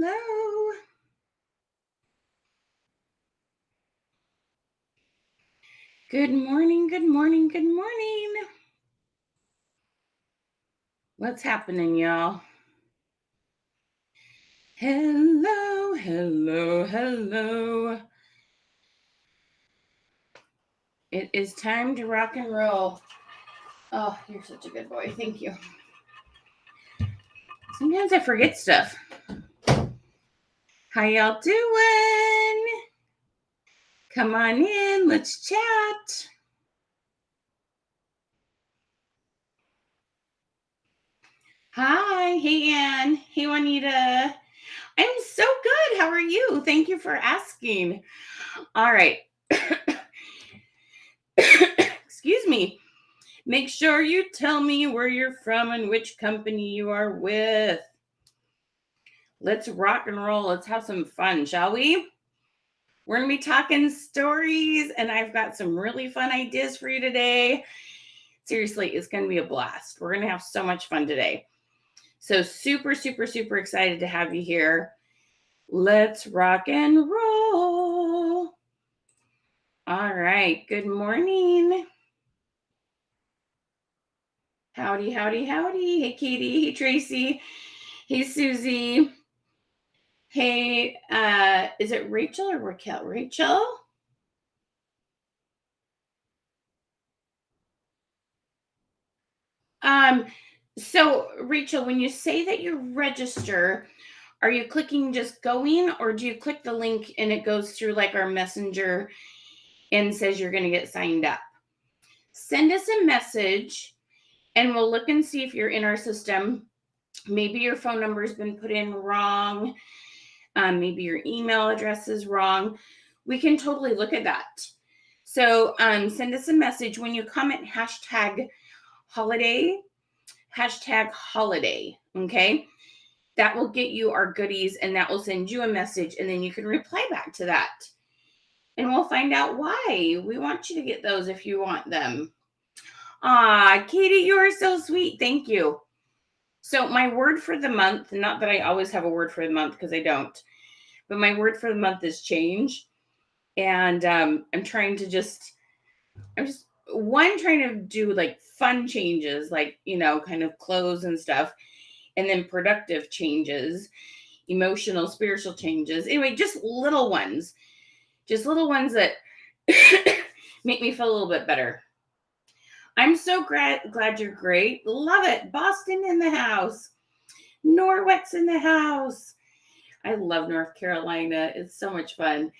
Hello. Good morning, good morning, good morning. What's happening, y'all? Hello, hello, hello. It is time to rock and roll. Oh, you're such a good boy. Thank you. Sometimes I forget stuff. How y'all doing? Come on in, let's chat. Hi, hey Ann. Hey Juanita. I'm so good. How are you? Thank you for asking. All right. Excuse me. Make sure you tell me where you're from and which company you are with. Let's rock and roll. Let's have some fun, shall we? We're going to be talking stories, and I've got some really fun ideas for you today. Seriously, it's going to be a blast. We're going to have so much fun today. So super, super, super excited to have you here. Let's rock and roll. All right. Good morning. Howdy, howdy, howdy. Hey, Katie. Hey, Tracy. Hey, Susie. Hey, is it Rachel or Raquel? Rachel? So Rachel, when you say that you register, are you clicking just going, or do you click the link and it goes through like our messenger and says you're going to get signed up? Send us a message and we'll look and see if you're in our system. Maybe your phone number has been put in wrong. Maybe your email address is wrong. We can totally look at that. So send us a message when you comment holiday, okay? That will get you our goodies and that will send you a message and then you can reply back to that. And we'll find out why. We want you to get those if you want them. Katie, you are so sweet. Thank you. So my word for the month, not that I always have a word for the month because I don't, but my word for the month is change. And I'm trying to I'm just trying to do like fun changes, like, kind of clothes and stuff, and then productive changes, emotional, spiritual changes. Anyway, just little ones that make me feel a little bit better. I'm so glad you're great. Love it. Boston in the house. Norwex in the house. I love North Carolina. It's so much fun.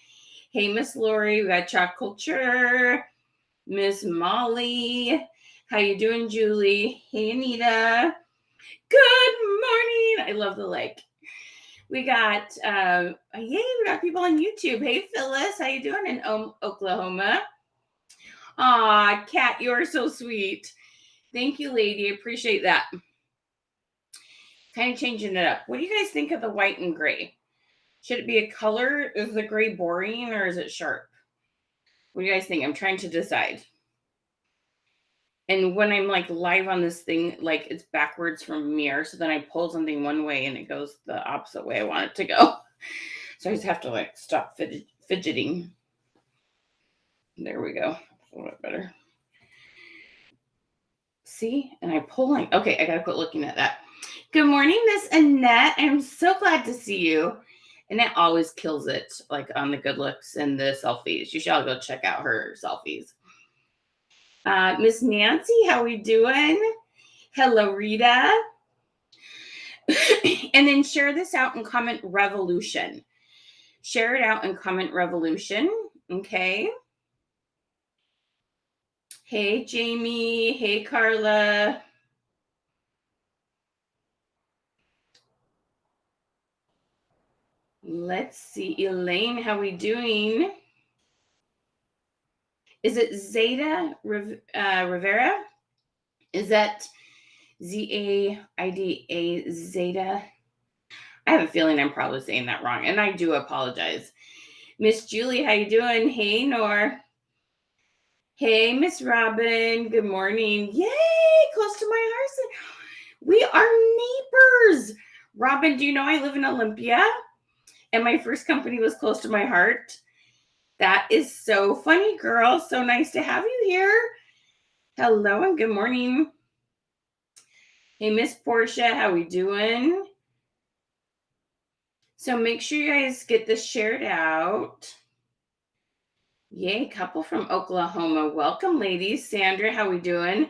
Hey, Miss Lori, we got Chalk Culture. Miss Molly. How you doing, Julie? Hey, Anita. Good morning. I love the lake. We got, we got people on YouTube. Hey, Phyllis. How you doing in Oklahoma? Aw, Kat, you're so sweet. Thank you, lady. Appreciate that. Kind of changing it up. What do you guys think of the white and gray? Should it be a color? Is the gray boring or is it sharp? What do you guys think? I'm trying to decide. And when I'm like live on this thing, like it's backwards from a mirror. So then I pull something one way and it goes the opposite way I want it to go. So I just have to like stop fidgeting. There we go. A little bit better. See? And I pull like, okay, I got to quit looking at that. Good morning, Miss Annette. I'm so glad to see you. Annette always kills it, like on the good looks and the selfies. You should all go check out her selfies. Miss Nancy, how we doing? Hello, Rita. And then share this out and comment revolution. Share it out and comment revolution. Okay. Hey, Jamie. Hey, Carla. Let's see. Elaine, how we doing? Is it Zeta Rivera? Is that Zaida? Zeta? I have a feeling I'm probably saying that wrong, and I do apologize. Miss Julie, how you doing? Hey, Nor. Hey, Miss Robin. Good morning. Yay, close to my house. We are neighbors. Robin, do you know I live in Olympia? And my first company was close to my heart. That is so funny, girl. So nice to have you here. Hello and good morning. Hey, Miss Portia, how we doing? So make sure you guys get this shared out. Yay, couple from Oklahoma. Welcome, ladies. Sandra, how we doing?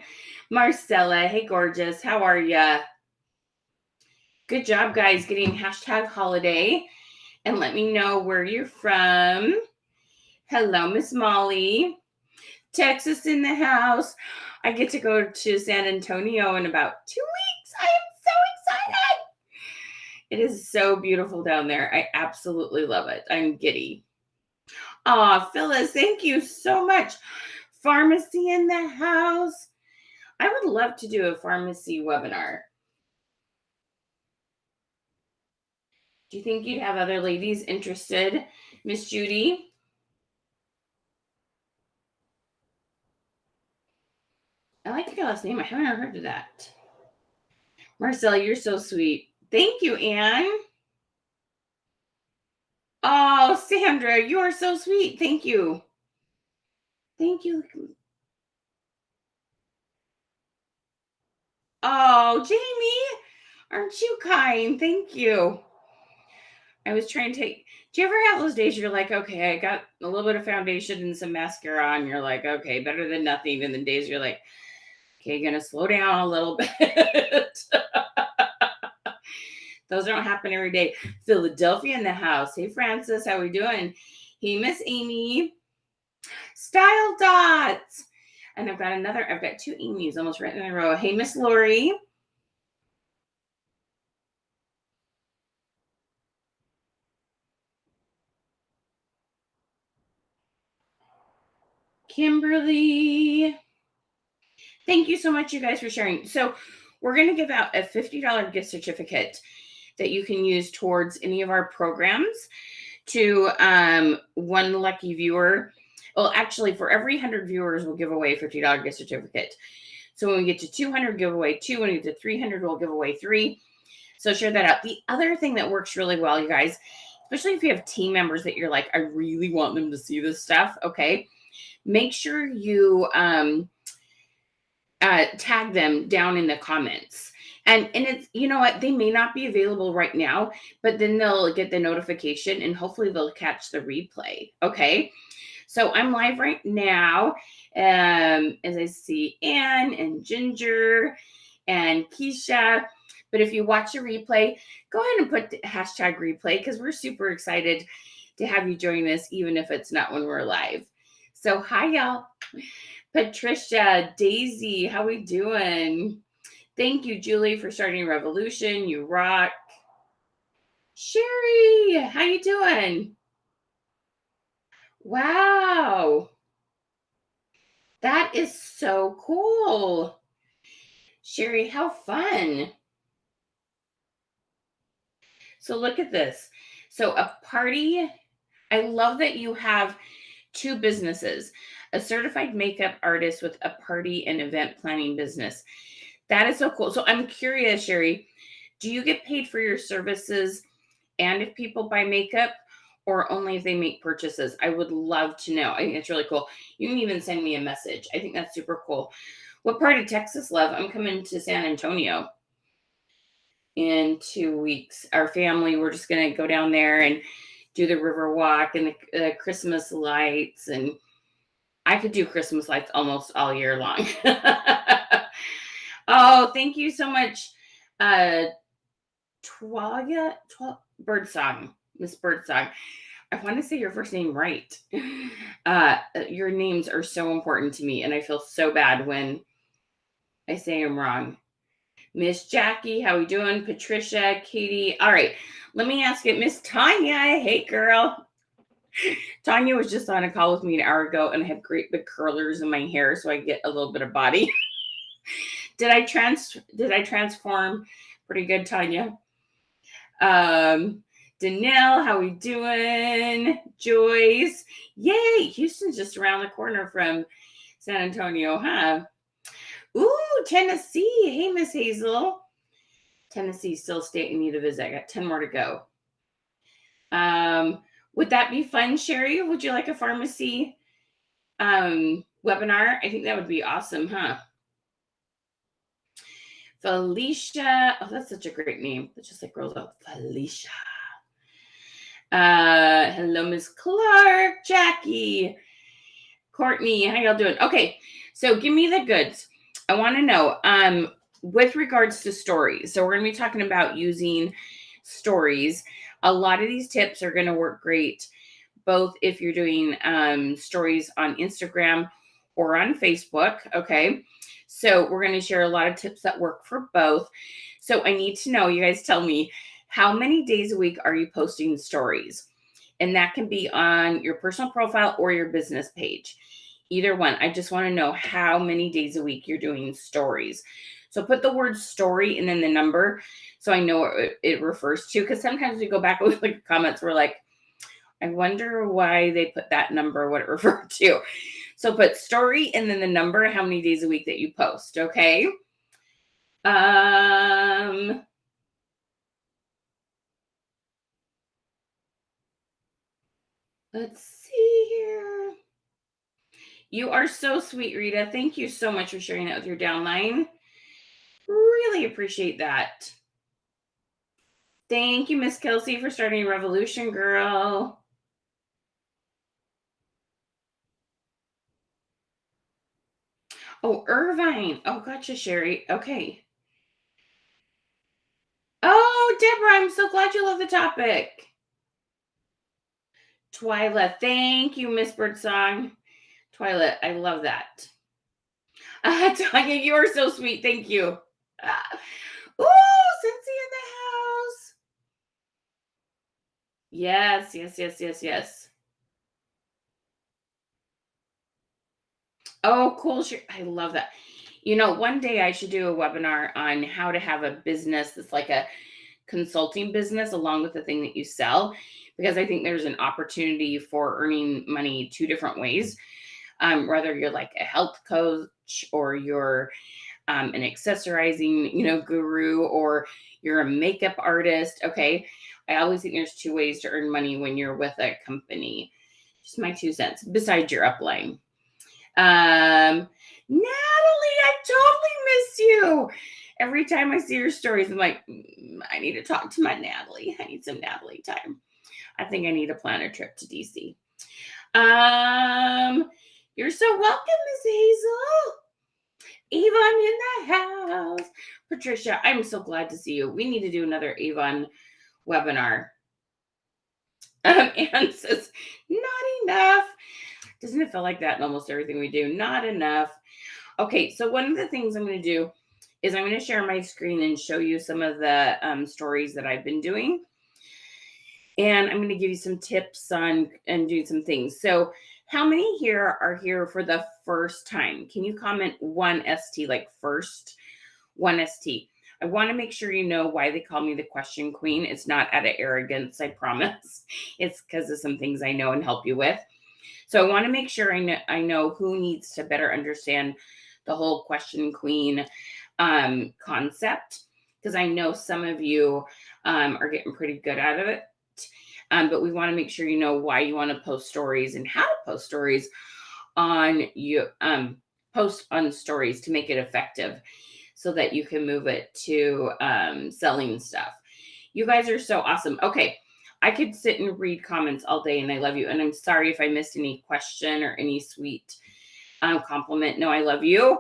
Marcella, hey, gorgeous. How are ya? Good job, guys, getting hashtag holiday. And let me know where you're from. Hello, Miss Molly. Texas in the house. I get to go to San Antonio in about 2 weeks. I am so excited. It is so beautiful down there. I absolutely love it. I'm giddy. Aw, Phyllis, thank you so much. Pharmacy in the house. I would love to do a pharmacy webinar. Do you think you'd have other ladies interested? Miss Judy? I like your last name. I haven't heard of that. Marcella, you're so sweet. Thank you, Anne. Oh, Sandra, you are so sweet. Thank you. Thank you. Oh, Jamie, aren't you kind? Thank you. I was trying to take. Do you ever have those days you're like, okay, I got a little bit of foundation and some mascara on. You're like, okay, better than nothing. And then days you're like, okay, gonna slow down a little bit. Those don't happen every day. Philadelphia in the house. Hey, Francis, how we doing? Hey, Miss Amy. Style dots. And I've got 2 Amy's almost right in a row. Hey, Miss Lori. Kimberly. Thank you so much, you guys, for sharing. So we're going to give out a $50 gift certificate that you can use towards any of our programs to one lucky viewer. Well, actually, for every 100 viewers, we'll give away a $50 gift certificate. So when we get to 200, give away 2. When we get to 300, we'll give away 3. So share that out. The other thing that works really well, you guys, especially if you have team members that you're like, I really want them to see this stuff, okay? Make sure you tag them down in the comments. And it's, you know what, they may not be available right now, but then they'll get the notification and hopefully they'll catch the replay, okay? So I'm live right now, as I see Anne and Ginger and Keisha. But if you watch a replay, go ahead and put the hashtag replay because we're super excited to have you join us, even if it's not when we're live. So hi, y'all. Patricia, Daisy, how we doing? Thank you, Julie, for starting Revolution. You rock. Sherry, how you doing? Wow. That is so cool. Sherry, how fun. So look at this. So a party, I love that you have 2 businesses, a certified makeup artist with a party and event planning business. That is so cool. So I'm curious, Sherry, do you get paid for your services and if people buy makeup or only if they make purchases? I would love to know. I think it's really cool. You can even send me a message. I think that's super cool. What part of Texas, love? I'm coming to San Antonio in 2 weeks. Our family, we're just going to go down there and do the river walk and the Christmas lights. And I could do Christmas lights almost all year long. Oh, thank you so much, Twalia Birdsong, Miss Birdsong. I want to say your first name right. Your names are so important to me, and I feel so bad when I say them wrong. Miss Jackie, how we doing? Patricia, Katie. All right, let me ask it. Miss Tanya, hey girl. Tanya was just on a call with me an hour ago, and I have great big curlers in my hair, so I get a little bit of body. Did I transform pretty good, Tanya? Danelle, how we doing? Joyce, yay! Houston's just around the corner from San Antonio, huh? Ooh, Tennessee. Hey, Miss Hazel. Tennessee still a state you need to visit. I got 10 more to go. Would that be fun, Sherry? Would you like a pharmacy webinar? I think that would be awesome, huh? Felicia. Oh, that's such a great name. It just like rolls out. Felicia. Hello, Miss Clark, Jackie, Courtney. How y'all doing? Okay, so give me the goods. I want to know with regards to stories. So we're going to be talking about using stories. A lot of these tips are going to work great both if you're doing stories on Instagram or on Facebook. Okay, so we're going to share a lot of tips that work for both. So I need to know, you guys tell me, how many days a week are you posting stories? And that can be on your personal profile or your business page. Either one. I just want to know how many days a week you're doing stories. So put the word story and then the number so I know what it refers to. Because sometimes we go back and look at comments, we're like, I wonder why they put that number, what it referred to. So put story and then the number, how many days a week that you post, okay? Let's see here. You are so sweet, Rita. Thank you so much for sharing that with your downline. Really appreciate that. Thank you, Miss Kelsey, for starting Revolution, girl. Oh, Irvine. Oh, gotcha, Sherry. Okay. Oh, Deborah, I'm so glad you love the topic. Twyla. Thank you, Miss Birdsong. Twyla, I love that. Tanya, you are so sweet. Thank you. Cincy in the house. Yes, yes, yes, yes, yes. Oh, cool. I love that. You know, one day I should do a webinar on how to have a business that's like a consulting business along with the thing that you sell, because I think there's an opportunity for earning money two different ways. Whether you're like a health coach or you're an accessorizing, guru, or you're a makeup artist. Okay. I always think there's two ways to earn money when you're with a company. Just my 2 cents, besides your upline. Natalie, I totally miss you. Every time I see your stories, I'm like, I need to talk to my Natalie. I need some Natalie time. I think I need to plan a trip to DC. You're so welcome, Miss Hazel. Avon in the house. Patricia, I'm so glad to see you. We need to do another Avon webinar. Anne says, not enough. Doesn't it feel like that in almost everything we do? Not enough. Okay, so one of the things I'm going to do is I'm going to share my screen and show you some of the stories that I've been doing. And I'm going to give you some tips on and do some things. So how many here are here for the first time? Can you comment 1ST, like first 1ST? I want to make sure you know why they call me the question queen. It's not out of arrogance, I promise. It's because of some things I know and help you with. So I want to make sure I know who needs to better understand the whole question queen concept, because I know some of you are getting pretty good out of it. But we want to make sure you know why you want to post stories and how to post stories on you post on stories to make it effective so that you can move it to selling stuff. You guys are so awesome. Okay. I could sit and read comments all day, and I love you. And I'm sorry if I missed any question or any sweet compliment. No, I love you.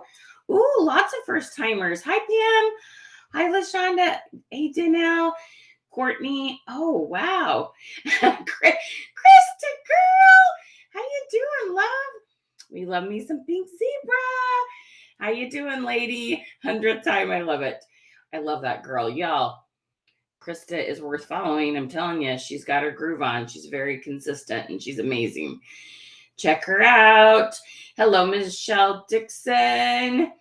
Ooh, lots of first timers. Hi, Pam. Hi, LaShonda. Hey, Danelle. Courtney. Oh, wow. Krista, girl. How you doing, love? We love me some pink zebra. How you doing, lady? 100th time. I love it. I love that girl. Y'all. Krista is worth following. I'm telling you, she's got her groove on. She's very consistent and she's amazing. Check her out. Hello, Michelle Dixon.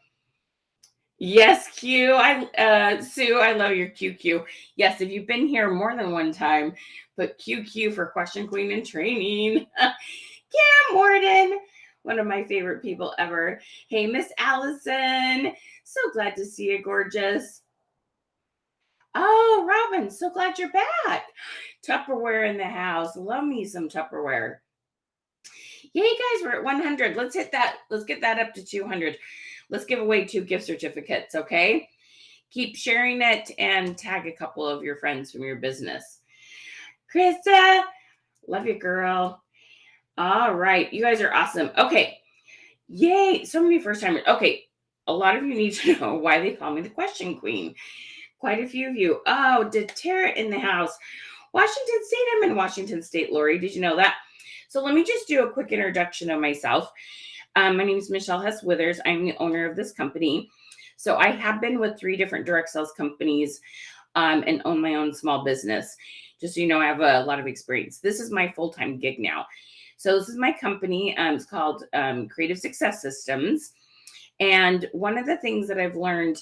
Yes, Q. Sue, I love your QQ. Yes, if you've been here more than one time, put QQ for Question Queen in Training. Cam Morden, one of my favorite people ever. Hey, Miss Allison. So glad to see you, gorgeous. Oh, Robin, so glad you're back. Tupperware in the house. Love me some Tupperware. Yay, guys, we're at 100. Let's hit that. Let's get that up to 200. Let's give away 2 gift certificates, okay? Keep sharing it and tag a couple of your friends from your business. Krista, love you, girl. All right, you guys are awesome. Okay, yay, so many first timers. Okay, a lot of you need to know why they call me the question queen. Quite a few of you. Oh, Tara in the house. Washington State, I'm in Washington State, Lori. Did you know that? So let me just do a quick introduction of myself. My name is Michelle Hess Withers. I'm the owner of this company. So I have been with 3 different direct sales companies and own my own small business. Just so you know, I have a lot of experience. This is my full-time gig now. So this is my company. It's called Creative Success Systems. And one of the things that I've learned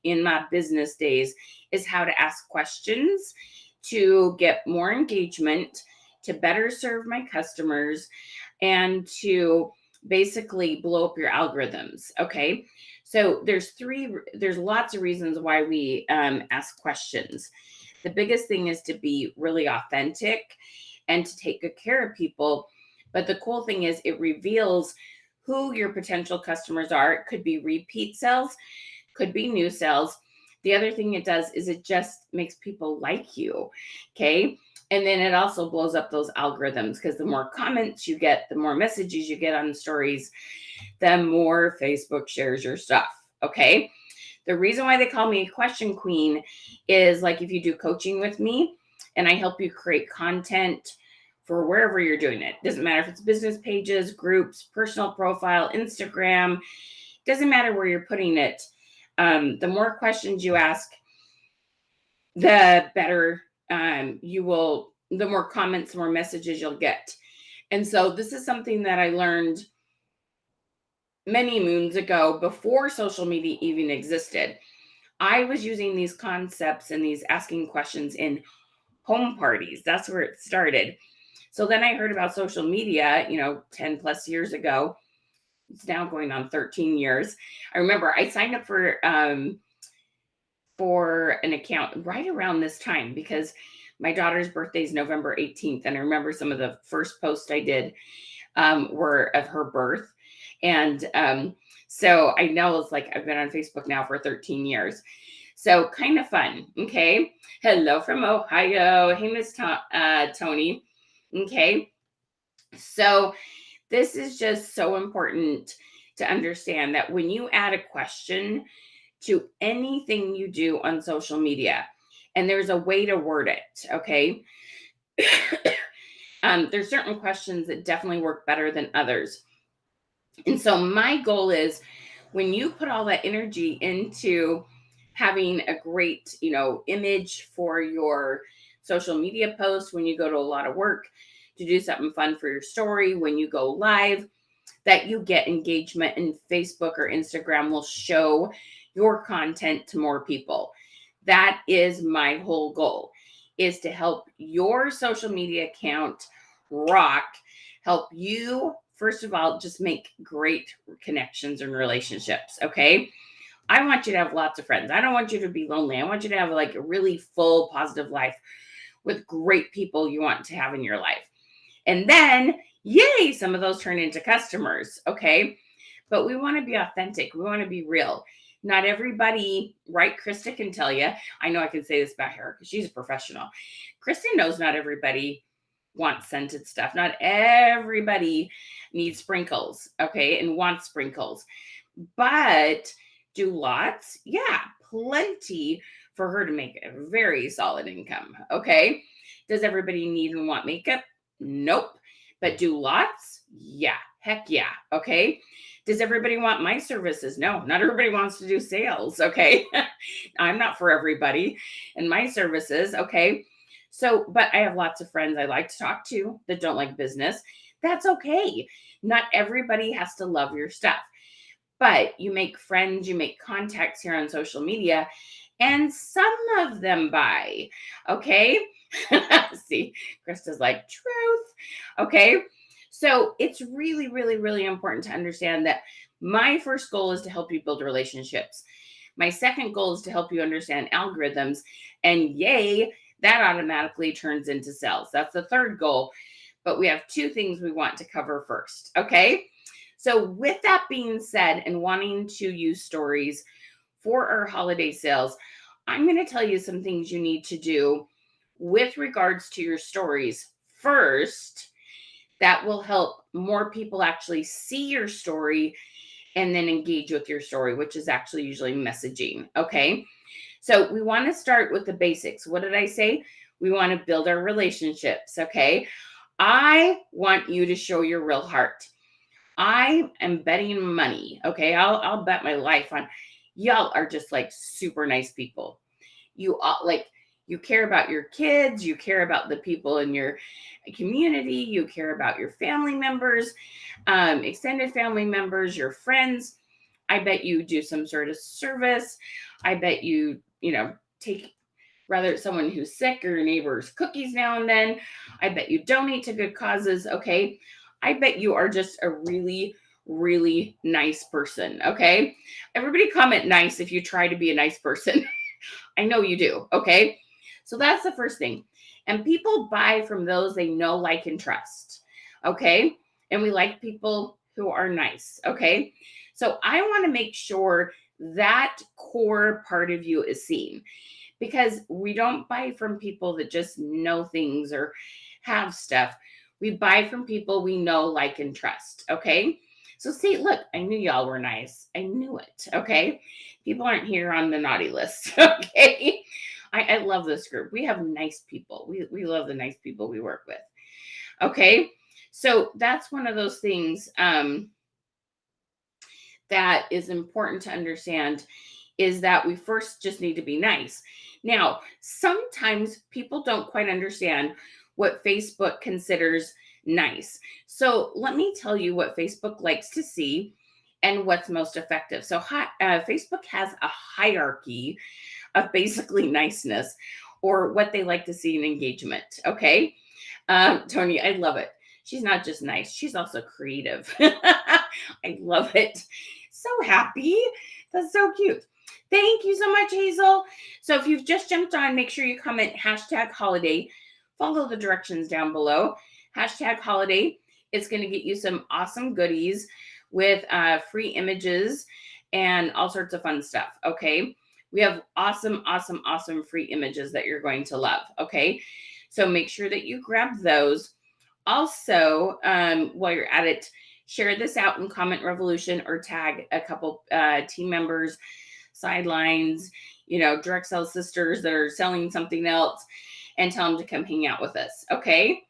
in my business days is how to ask questions to get more engagement, to better serve my customers, and to basically blow up your algorithms. Okay. So there's lots of reasons why we ask questions. The biggest thing is to be really authentic and to take good care of people. But the cool thing is it reveals who your potential customers are. It could be repeat sales, could be new sales. The other thing it does is it just makes people like you. Okay. And then it also blows up those algorithms because the more comments you get, the more messages you get on stories, the more Facebook shares your stuff. Okay. The reason why they call me a question queen is like if you do coaching with me and I help you create content for wherever you're doing it. Doesn't matter if it's business pages, groups, personal profile, Instagram, doesn't matter where you're putting it. The more questions you ask, the better the more comments, the more messages you'll get. And so this is something that I learned many moons ago before social media even existed. I was using these concepts and these asking questions in home parties. That's where it started. So then I heard about social media, 10 plus years ago. It's now going on 13 years. I remember I signed up for an account right around this time because my daughter's birthday is November 18th. And I remember some of the first posts I did were of her birth. And so I know it's like I've been on Facebook now for 13 years. So kind of fun. Okay. Hello from Ohio. Hey, Miss Tony. Okay. So this is just so important to understand that when you add a question to anything you do on social media, and there's a way to word it, okay? There's certain questions that definitely work better than others. And so my goal is when you put all that energy into having a great, image for your social media post, when you go to a lot of work to do something fun for your story, when you go live, that you get engagement and Facebook or Instagram will show your content to more people. That is my whole goal, is to help your social media account rock, help you, first of all, just make great connections and relationships, okay? I want you to have lots of friends. I don't want you to be lonely. I want you to have like a really full, positive life with great people you want to have in your life. And then, yay, some of those turn into customers, okay? But we want to be authentic. We want to be real. Not everybody, right? Krista can tell you. I know I can say this about her because she's a professional. Krista knows not everybody wants scented stuff. Not everybody needs sprinkles, okay, and wants sprinkles. But do lots? Yeah, plenty for her to make a very solid income, okay? Does everybody need and want makeup? Nope. But do lots? Yeah. Heck yeah. Okay. Does everybody want my services? No, not everybody wants to do sales. Okay. I'm not for everybody and my services. Okay. So, but I have lots of friends I like to talk to that don't like business. That's okay. Not everybody has to love your stuff, but you make friends, you make contacts here on social media, and some of them buy. Okay. See, Krista's like, truth. Okay. So it's really, really, really important to understand that my first goal is to help you build relationships. My second goal is to help you understand algorithms. And yay, That automatically turns into sales. That's the third goal. But we have 2 things we want to cover first. Okay. So, with that being said, and wanting to use stories for our holiday sales, I'm going to tell you some things you need to do with regards to your stories first that will help more people actually see your story and then engage with your story, which is actually usually messaging. Okay. So we want to start with the basics. What did I say? We want to build our relationships. Okay. I want you to show your real heart. I am betting money. Okay. I'll bet my life on y'all are just like super nice people. You like, you care about your kids, you care about the people in your community, you care about your family members, extended family members, your friends. I bet you do some sort of service. I bet you, take rather it's someone who's sick or your neighbor's cookies now and then. I bet you donate to good causes. Okay. I bet you are just a really, really nice person. Okay. Everybody comment nice if you try to be a nice person. I know you do. Okay. So that's the first thing. And people buy from those they know, like, and trust. Okay. And we like people who are nice. Okay. So I want to make sure that core part of you is seen, because we don't buy from people that just know things or have stuff. We buy from people we know, like, and trust. Okay. So see, look, I knew y'all were nice. I knew it. Okay. People aren't here on the naughty list. Okay. I love this group. We have nice people. We love the nice people we work with. Okay. So that's one of those things that is important to understand, is that we first just need to be nice. Now, sometimes people don't quite understand what Facebook considers nice. So let me tell you what Facebook likes to see and what's most effective. So Facebook has a hierarchy of basically niceness, or what they like to see in engagement. Okay. Tony, I love it. She's not just nice, she's also creative. I love it. So happy. That's so cute. Thank you so much, Hazel. So if you've just jumped on, make sure you comment #holiday. Follow the directions down below. #holiday. It's going to get you some awesome goodies with free images and all sorts of fun stuff. Okay. We have awesome, awesome, awesome free images that you're going to love. Okay. So make sure that you grab those. Also, while you're at it, share this out in Comment Revolution or tag a couple team members, sidelines, direct sell sisters that are selling something else, and tell them to come hang out with us. Okay.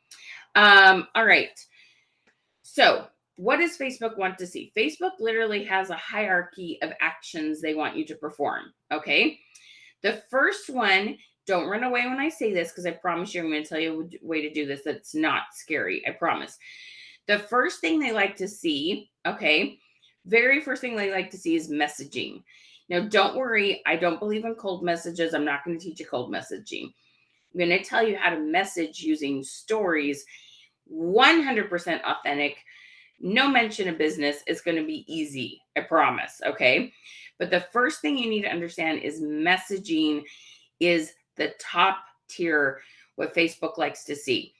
All right. So what does Facebook want to see? Facebook literally has a hierarchy of actions they want you to perform. Okay. The first one, don't run away when I say this, because I promise you I'm going to tell you a way to do this that's not scary. I promise. The first thing they like to see, okay, very first thing they like to see is messaging. Now, don't worry. I don't believe in cold messages. I'm not going to teach you cold messaging. I'm going to tell you how to message using stories, 100% authentic, no mention of business. It's going to be easy. I promise. Okay. But the first thing you need to understand is messaging is the top tier, what Facebook likes to see.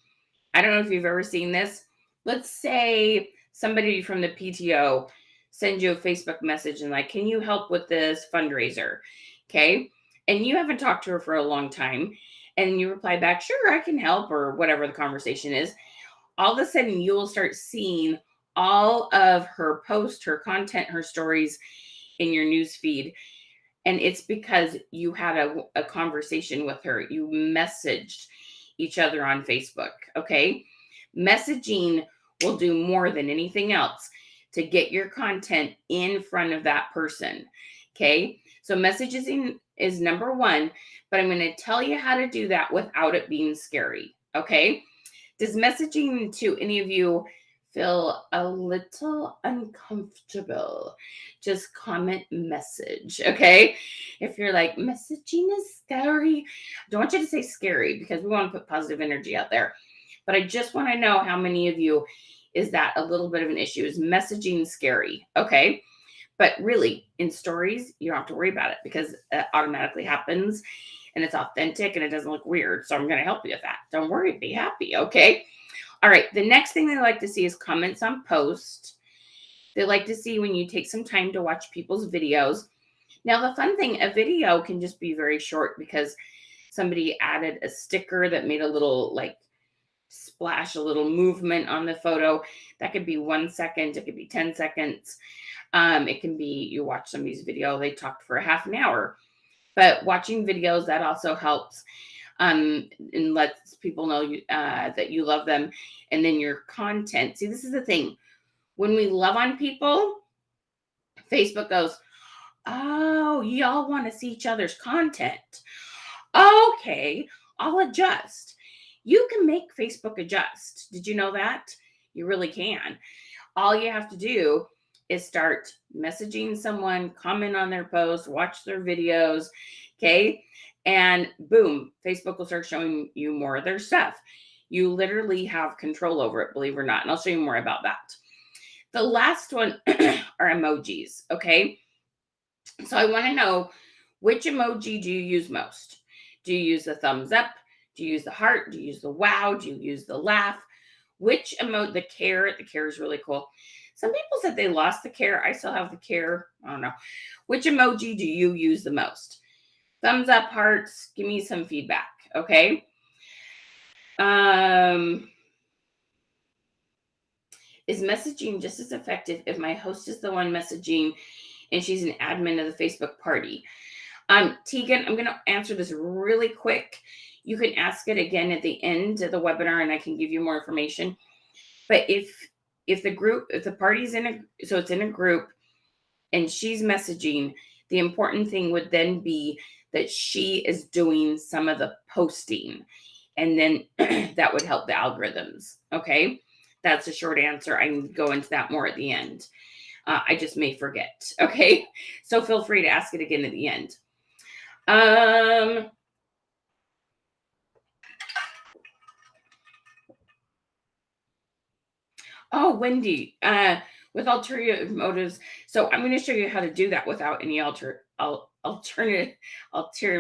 I don't know if you've ever seen this. Let's say somebody from the PTO sends you a Facebook message and like, can you help with this fundraiser? Okay. And you haven't talked to her for a long time. And you reply back, sure, I can help, or whatever the conversation is. All of a sudden, you will start seeing all of her posts, her content, her stories in your news feed. And it's because you had a conversation with her. You messaged each other on Facebook. Okay. Messaging will do more than anything else to get your content in front of that person. Okay. So messaging is number one, but I'm going to tell you how to do that without it being scary. Okay. Does messaging to any of you feel a little uncomfortable? Just comment message. Okay. If you're like, messaging is scary, I don't want you to say scary, because we want to put positive energy out there. But I just want to know how many of you is that a little bit of an issue? Is messaging scary? Okay. But really, in stories, you don't have to worry about it, because it automatically happens. and it's authentic and it doesn't look weird. So I'm going to help you with that. Don't worry, be happy. Okay. All right. The next thing they like to see is comments on posts. They like to see when you take some time to watch people's videos. Now, the fun thing, a video can just be very short because somebody added a sticker that made a little like splash, a little movement on the photo. That could be 1 second. It could be 10 seconds. It can be you watch somebody's video, they talked for a half an hour. But watching videos, that also helps and lets people know that you love them. And then your content. See, this is the thing. When we love on people, Facebook goes, oh, y'all want to see each other's content. Okay, I'll adjust. You can make Facebook adjust. Did you know that? You really can. All you have to do is start messaging someone, comment on their post, watch their videos, okay? And boom, Facebook will start showing you more of their stuff. You literally have control over it, believe it or not. And I'll show you more about that. The last one are emojis, okay? So I want to know, which emoji do you use most? Do you use the thumbs up? Do you use the heart? Do you use the wow? Do you use the laugh? Which emoji? The care is really cool. Some people said they lost the care. I still have the care. I don't know. Which emoji do you use the most? Thumbs up, hearts. Give me some feedback, okay? Is messaging just as effective if my host is the one messaging and she's an admin of the Facebook party? Tegan, I'm going to answer this really quick. You can ask it again at the end of the webinar and I can give you more information. But if the party's it's in a group and she's messaging, the important thing would then be that she is doing some of the posting. And then that would help the algorithms. Okay. That's a short answer. I can go into that more at the end. I just may forget. Okay. So feel free to ask it again at the end. Oh, Wendy, with ulterior motives. So I'm going to show you how to do that without any ulterior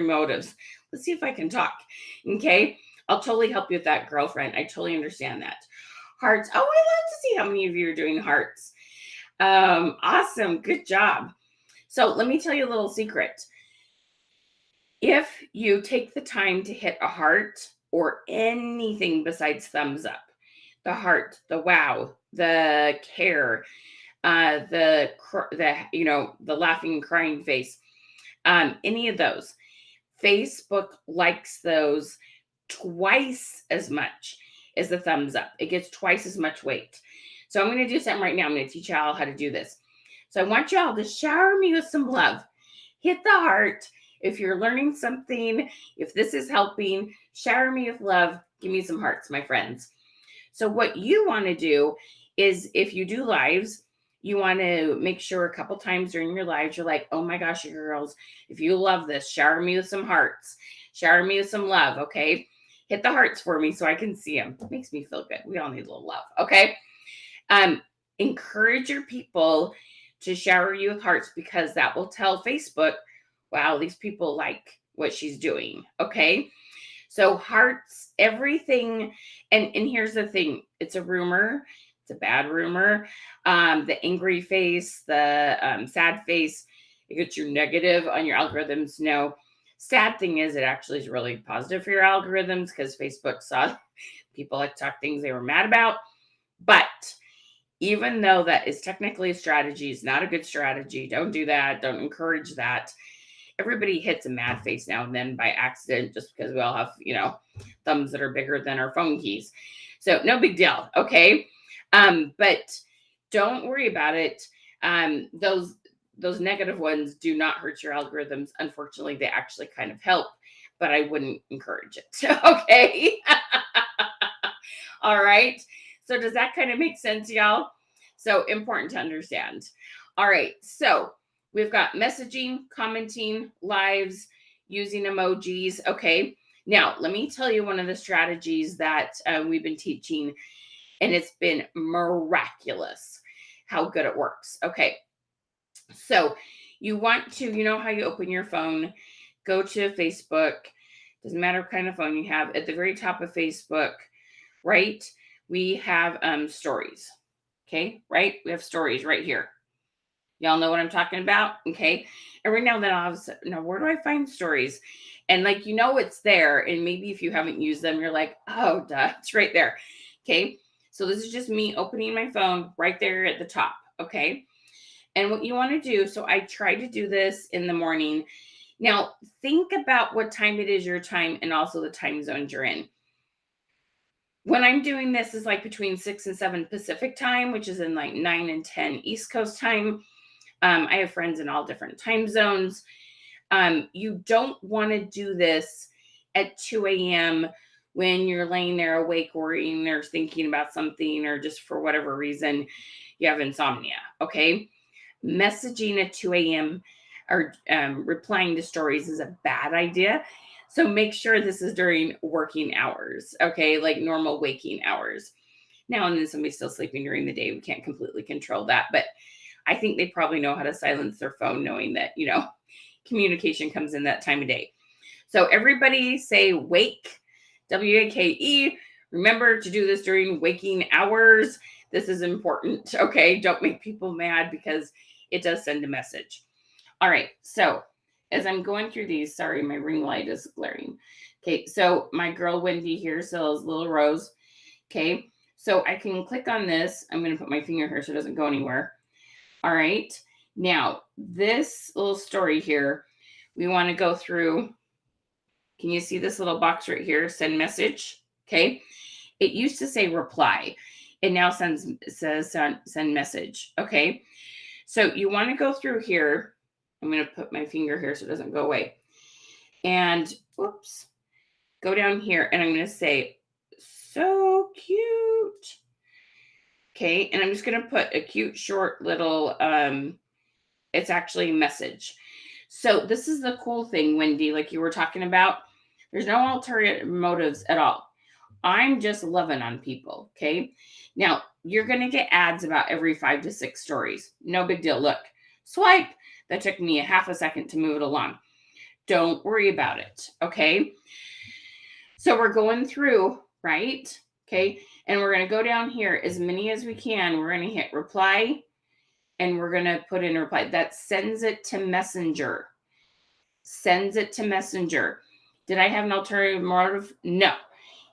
motives. Let's see if I can talk. Okay. I'll totally help you with that, girlfriend. I totally understand that. Hearts. Oh, I love to see how many of you are doing hearts. Awesome. Good job. So let me tell you a little secret. If you take the time to hit a heart or anything besides thumbs up, the heart, the wow, the care, the laughing, crying face, any of those, Facebook likes those twice as much as the thumbs up. It gets twice as much weight. So I'm going to do something right now. I'm going to teach y'all how to do this. So I want y'all to shower me with some love. Hit the heart. If you're learning something, if this is helping, shower me with love. Give me some hearts, my friends. So what you want to do is, if you do lives, you want to make sure a couple times during your lives, you're like, oh my gosh, you girls, if you love this, shower me with some hearts. Shower me with some love, okay? Hit the hearts for me so I can see them. It makes me feel good. We all need a little love, okay? Encourage your people to shower you with hearts, because that will tell Facebook, wow, these people like what she's doing, okay? So hearts, everything. And here's the thing. It's a rumor. It's a bad rumor. The angry face, the sad face, it gets you negative on your algorithms. No. Sad thing is, it actually is really positive for your algorithms, because Facebook saw people like talk things they were mad about. But even though that is technically a strategy, it's not a good strategy. Don't do that. Don't encourage that. Everybody hits a mad face now and then by accident, just because we all have, thumbs that are bigger than our phone keys. So no big deal. Okay. But don't worry about it. Those negative ones do not hurt your algorithms. Unfortunately, they actually kind of help, but I wouldn't encourage it. Okay. All right. So does that kind of make sense, y'all? So important to understand. All right. So we've got messaging, commenting, lives, using emojis. Okay. Now, let me tell you one of the strategies that we've been teaching, and it's been miraculous how good it works. Okay. So you want to, how you open your phone, go to Facebook, doesn't matter what kind of phone you have, at the very top of Facebook, right? We have stories. Okay, right? We have stories right here. Y'all know what I'm talking about? Okay. Every now and then I'll have, now where do I find stories? And like, it's there. And maybe if you haven't used them, you're like, oh, duh, it's right there. Okay. So this is just me opening my phone right there at the top. Okay. And what you want to do, so I try to do this in the morning. Now, think about what time it is your time and also the time zones you're in. When I'm doing this is like between 6 and 7 Pacific time, which is in like 9 and 10 East Coast time. I have friends in all different time zones. You don't want to do this at 2 a.m. when you're laying there awake worrying or thinking about something or just for whatever reason you have insomnia. Okay. Messaging at 2 a.m. or replying to stories is a bad idea. So make sure this is during working hours. Okay. Like normal waking hours. Now and then somebody's still sleeping during the day. We can't completely control that. But I think they probably know how to silence their phone, knowing that, communication comes in that time of day. So everybody say wake, W-A-K-E. Remember to do this during waking hours. This is important. Okay. Don't make people mad because it does send a message. All right. So as I'm going through these, sorry, my ring light is glaring. Okay. So my girl Wendy here sells Little Rose. Okay. So I can click on this. I'm going to put my finger here so it doesn't go anywhere. All right. Now, this little story here, we want to go through. Can you see this little box right here? Send message. Okay. It used to say reply. It now says send message. Okay. So you want to go through here. I'm going to put my finger here so it doesn't go away. And whoops, go down here and I'm going to say, so cute. Okay. And I'm just going to put a cute, short little, it's actually a message. So this is the cool thing, Wendy, like you were talking about. There's no ulterior motives at all. I'm just loving on people. Okay. Now you're going to get ads about every 5 to 6 stories. No big deal. Look, swipe. That took me a half a second to move it along. Don't worry about it. Okay. So we're going through, right? Okay. And we're going to go down here as many as we can. We're going to hit reply and we're going to put in a reply that sends it to Messenger. Sends it to Messenger. Did I have an alternative motive? No.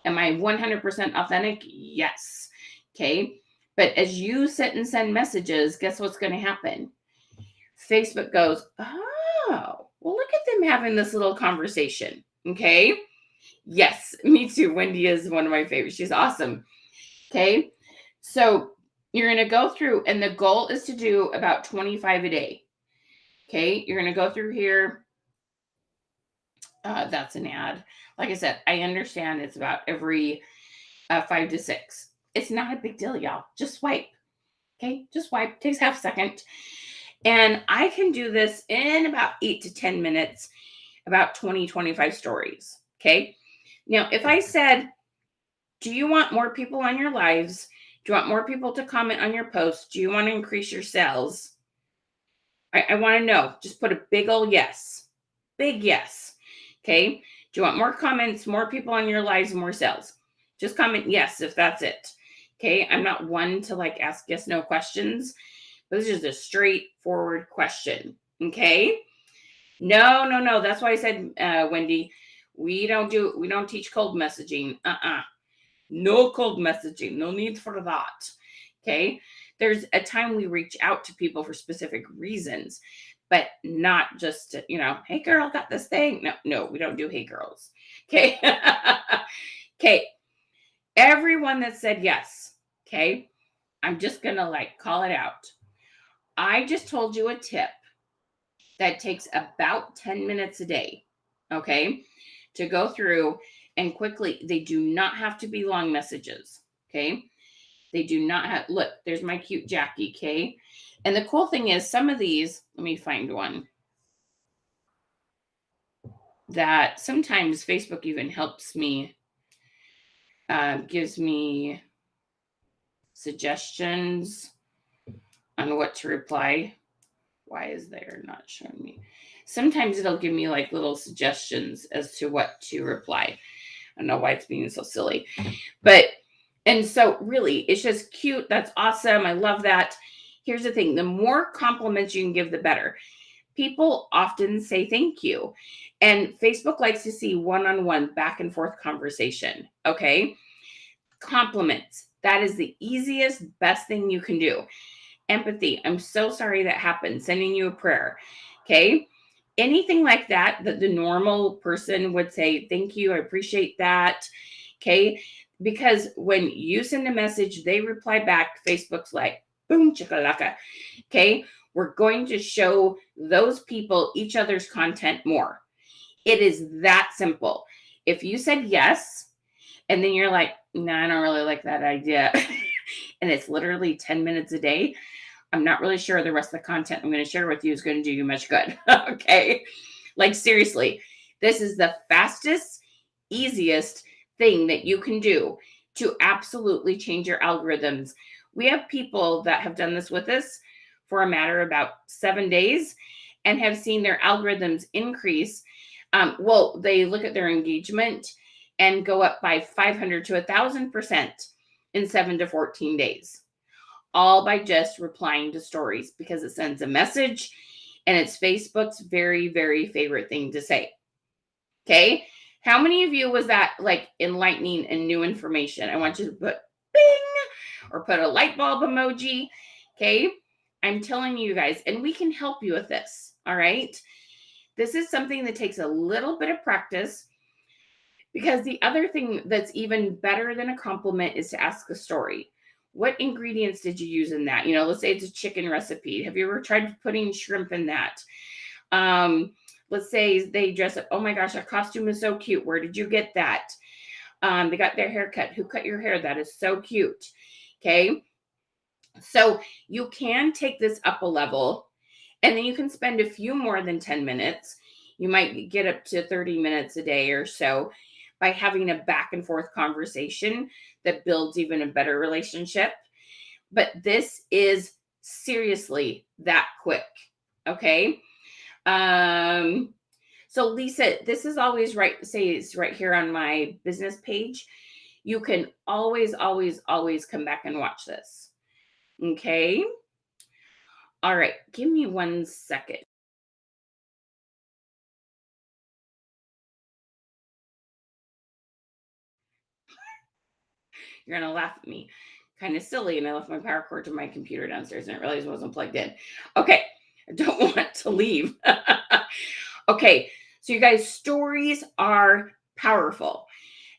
Am I 100% authentic? Yes. Okay. But as you sit and send messages, guess what's going to happen? Facebook goes, oh, well, look at them having this little conversation. Okay. Yes, me too. Wendy is one of my favorites. She's awesome. Okay. So you're going to go through, and the goal is to do about 25 a day. Okay. You're going to go through here. That's an ad. Like I said, I understand it's about every 5 to 6. It's not a big deal, y'all. Just swipe. Okay. Just swipe. Takes half a second. And I can do this in about 8 to 10 minutes, about 20, 25 stories. Okay. Now, if I said, do you want more people on your lives? Do you want more people to comment on your posts? Do you want to increase your sales? I want to know. Just put a big old yes. Big yes. Okay. Do you want more comments, more people on your lives, more sales? Just comment yes if that's it. Okay. I'm not one to like ask yes, no questions. But this is a straightforward question. Okay. No. That's why I said, Wendy, we don't teach cold messaging. No cold messaging. No need for that. Okay. There's a time we reach out to people for specific reasons, but not just to, hey girl, got this thing. No, we don't do hey girls. Okay. Okay. Everyone that said yes. Okay. I'm just going to call it out. I just told you a tip that takes about 10 minutes a day. Okay. To go through and quickly, they do not have to be long messages. Okay. They do not have, look, there's my cute Jackie. Okay. And the cool thing is some of these, let me find one that sometimes Facebook even helps me, gives me suggestions on what to reply. Why is there not showing me? Sometimes it'll give me like little suggestions as to what to reply. I don't know why it's being so silly, but, and so really it's just cute. That's awesome. I love that. Here's the thing. The more compliments you can give, the better. People often say thank you, and Facebook likes to see one-on-one back and forth conversation. Okay. Compliments. That is the easiest, best thing you can do. Empathy. I'm so sorry that happened. Sending you a prayer. Okay. Anything like that, that the normal person would say, thank you. I appreciate that. Okay. Because when you send a message, they reply back. Facebook's like, boom, chikalaka. Okay. We're going to show those people each other's content more. It is that simple. If you said yes, and then you're like, no, I don't really like that idea. And it's literally 10 minutes a day, I'm not really sure the rest of the content I'm going to share with you is going to do you much good. Okay. Like, seriously, this is the fastest, easiest thing that you can do to absolutely change your algorithms. We have people that have done this with us for a matter of about 7 days and have seen their algorithms increase. Well, they look at their engagement and go up by 500 to 1,000% in 7 to 14 days, all by just replying to stories, because it sends a message and it's Facebook's very, very favorite thing to say. Okay. How many of you was that like enlightening and new information? I want you to put bing or put a light bulb emoji. Okay. I'm telling you guys, and we can help you with this. All right. This is something that takes a little bit of practice, because the other thing that's even better than a compliment is to ask a story. What ingredients did you use in that? Let's say it's a chicken recipe. Have you ever tried putting shrimp in that? Let's say they dress up. Oh my gosh, that costume is so cute. Where did you get that? They got their hair cut. Who cut your hair? That is so cute. Okay. So you can take this up a level, and then you can spend a few more than 10 minutes. You might get up to 30 minutes a day or so by having a back and forth conversation that builds even a better relationship. But this is seriously that quick. Okay. So Lisa, this is always right. Say it's right here on my business page. You can always, always, always come back and watch this. Okay. All right. Give me 1 second. You're going to laugh at me. Kind of silly. And I left my power cord to my computer downstairs and I realized it wasn't plugged in. Okay. I don't want to leave. Okay. So you guys, stories are powerful.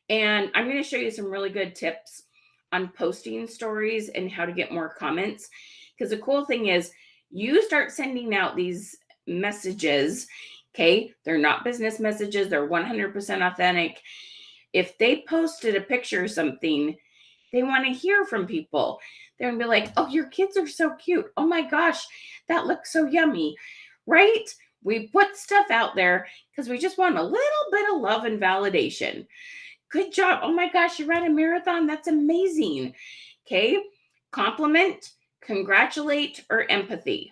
And I'm going to show you some really good tips on posting stories and how to get more comments. Because the cool thing is, you start sending out these messages. Okay. They're not business messages. They're 100% authentic. If they posted a picture or something, they want to hear from people. They're going to be like, oh, your kids are so cute. Oh my gosh, that looks so yummy. Right? We put stuff out there because we just want a little bit of love and validation. Good job. Oh my gosh, you ran a marathon. That's amazing. Okay. Compliment, congratulate, or empathy.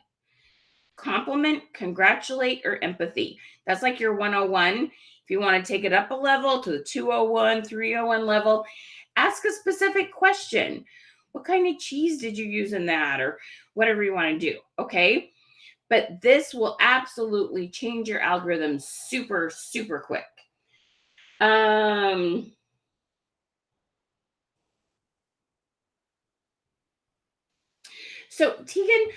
Compliment, congratulate, or empathy. That's like your 101. If you want to take it up a level to the 201, 301 level, ask a specific question. What kind of cheese did you use in that? Or whatever you want to do. Okay. But this will absolutely change your algorithm super, super quick. So Tegan,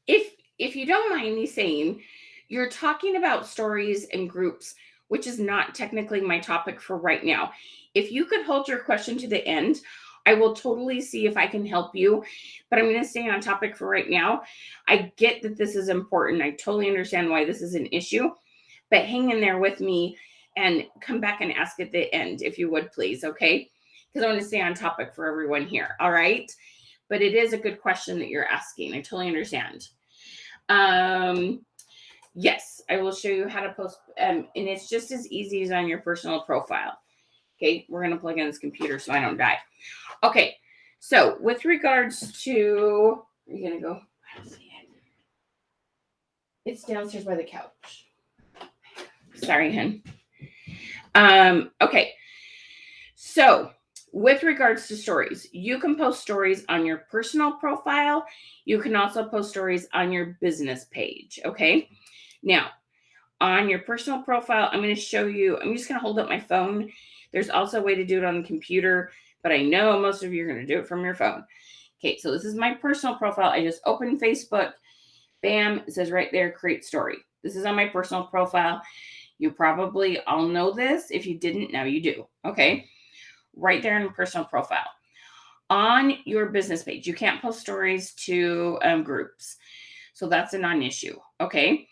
if you don't mind me saying, you're talking about stories and groups, which is not technically my topic for right now. If you could hold your question to the end, I will totally see if I can help you, but I'm going to stay on topic for right now. I get that this is important. I totally understand why this is an issue, but hang in there with me and come back and ask at the end, if you would please. Okay. Because I want to stay on topic for everyone here. All right. But it is a good question that you're asking. I totally understand. Yes, I will show you how to post, and it's just as easy as on your personal profile. Okay, we're going to plug in this computer so I don't die. Okay, so with regards to, are you going to go? I don't see it. It's downstairs by the couch. Sorry, hun. Okay. So with regards to stories, you can post stories on your personal profile. You can also post stories on your business page. Okay. Now, on your personal profile, I'm going to show you, I'm just going to hold up my phone. There's also a way to do it on the computer, but I know most of you are going to do it from your phone. Okay, so this is my personal profile. I just opened Facebook. Bam, it says right there, create story. This is on my personal profile. You probably all know this. If you didn't, now you do. Okay, right there in the personal profile. On your business page, you can't post stories to groups. So that's a non-issue. Okay.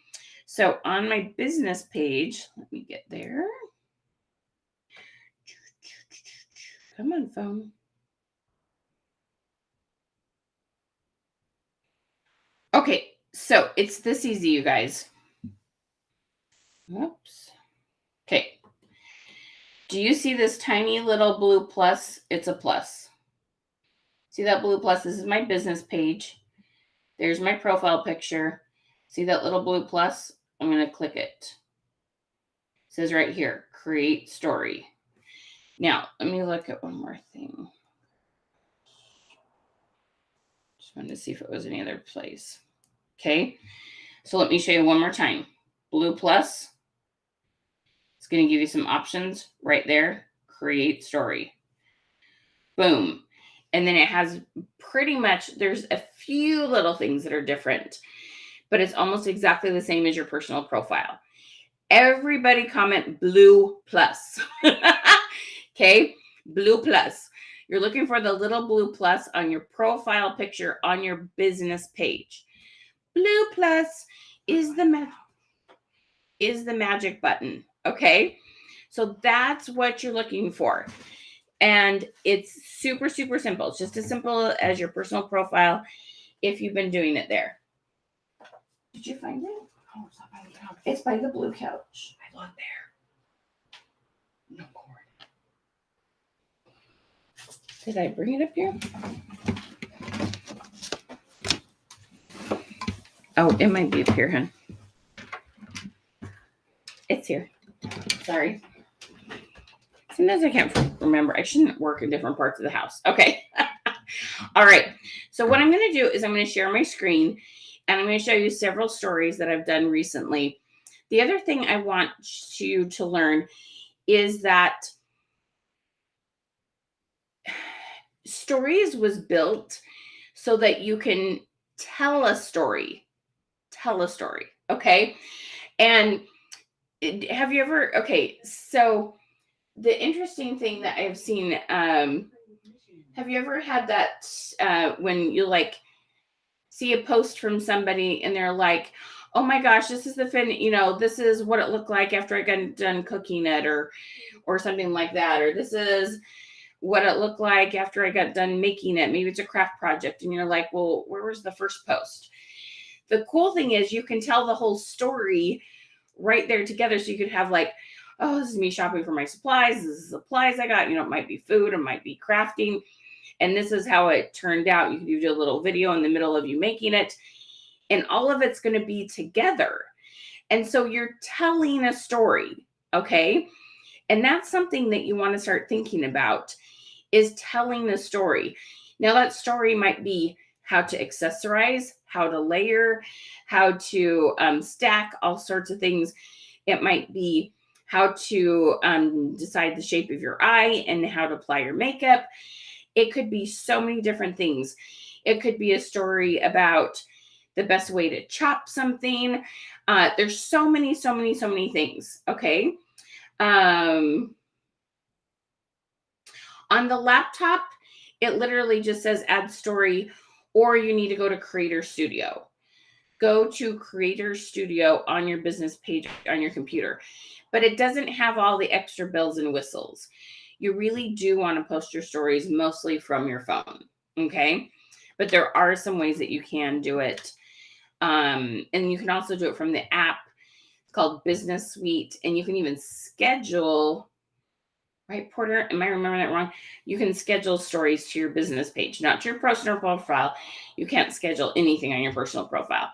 So on my business page, let me get there. Come on, phone. Okay, so it's this easy, you guys. Oops. Okay. Do you see this tiny little blue plus? It's a plus. See that blue plus? This is my business page. There's my profile picture. See that little blue plus? I'm going to click it. It says right here, create story. Now, let me look at one more thing. Just wanted to see if it was any other place. Okay. So let me show you one more time. Blue plus. It's going to give you some options right there. Create story. Boom. And then it has pretty much, there's a few little things that are different, but it's almost exactly the same as your personal profile. Everybody comment blue plus. Okay. Blue plus. You're looking for the little blue plus on your profile picture on your business page. Blue plus is the magic button. Okay. So that's what you're looking for. And it's super, super simple. It's just as simple as your personal profile if you've been doing it there. Did you find it? Oh, it's not by the couch. It's by the blue couch. I looked there. No cord. Did I bring it up here? Oh, it might be up here, hun. It's here. Sorry. Sometimes I can't remember. I shouldn't work in different parts of the house. Okay. All right. So what I'm going to do is I'm going to share my screen and I'm going to show you several stories that I've done recently. The other thing I want you to learn is that stories was built so that you can tell a story. Tell a story. Okay. And have you ever, okay, so the interesting thing that I've seen, have you ever had that when you like see a post from somebody and they're like, oh my gosh, this is the this is what it looked like after I got done cooking it or something like that. Or this is what it looked like after I got done making it. Maybe it's a craft project and you're like, well, where was the first post? The cool thing is you can tell the whole story right there together. So you could have like, oh, this is me shopping for my supplies. This is supplies I got. It might be food. It might be crafting. And this is how it turned out. You can do a little video in the middle of you making it. And all of it's going to be together. And so you're telling a story. Okay. And that's something that you want to start thinking about is telling the story. Now that story might be how to accessorize, how to layer, how to stack all sorts of things. It might be how to decide the shape of your eye and how to apply your makeup. It could be so many different things. It could be a story about the best way to chop something. There's so many things. Okay. On the laptop, it literally just says add story, or you need to go to Creator Studio. Go to Creator Studio on your business page on your computer. But it doesn't have all the extra bells and whistles. You really do want to post your stories mostly from your phone. Okay. But there are some ways that you can do it. And you can also do it from the app. It's called Business Suite. And you can even schedule, right, Porter? Am I remembering that wrong? You can schedule stories to your business page, not to your personal profile. You can't schedule anything on your personal profile.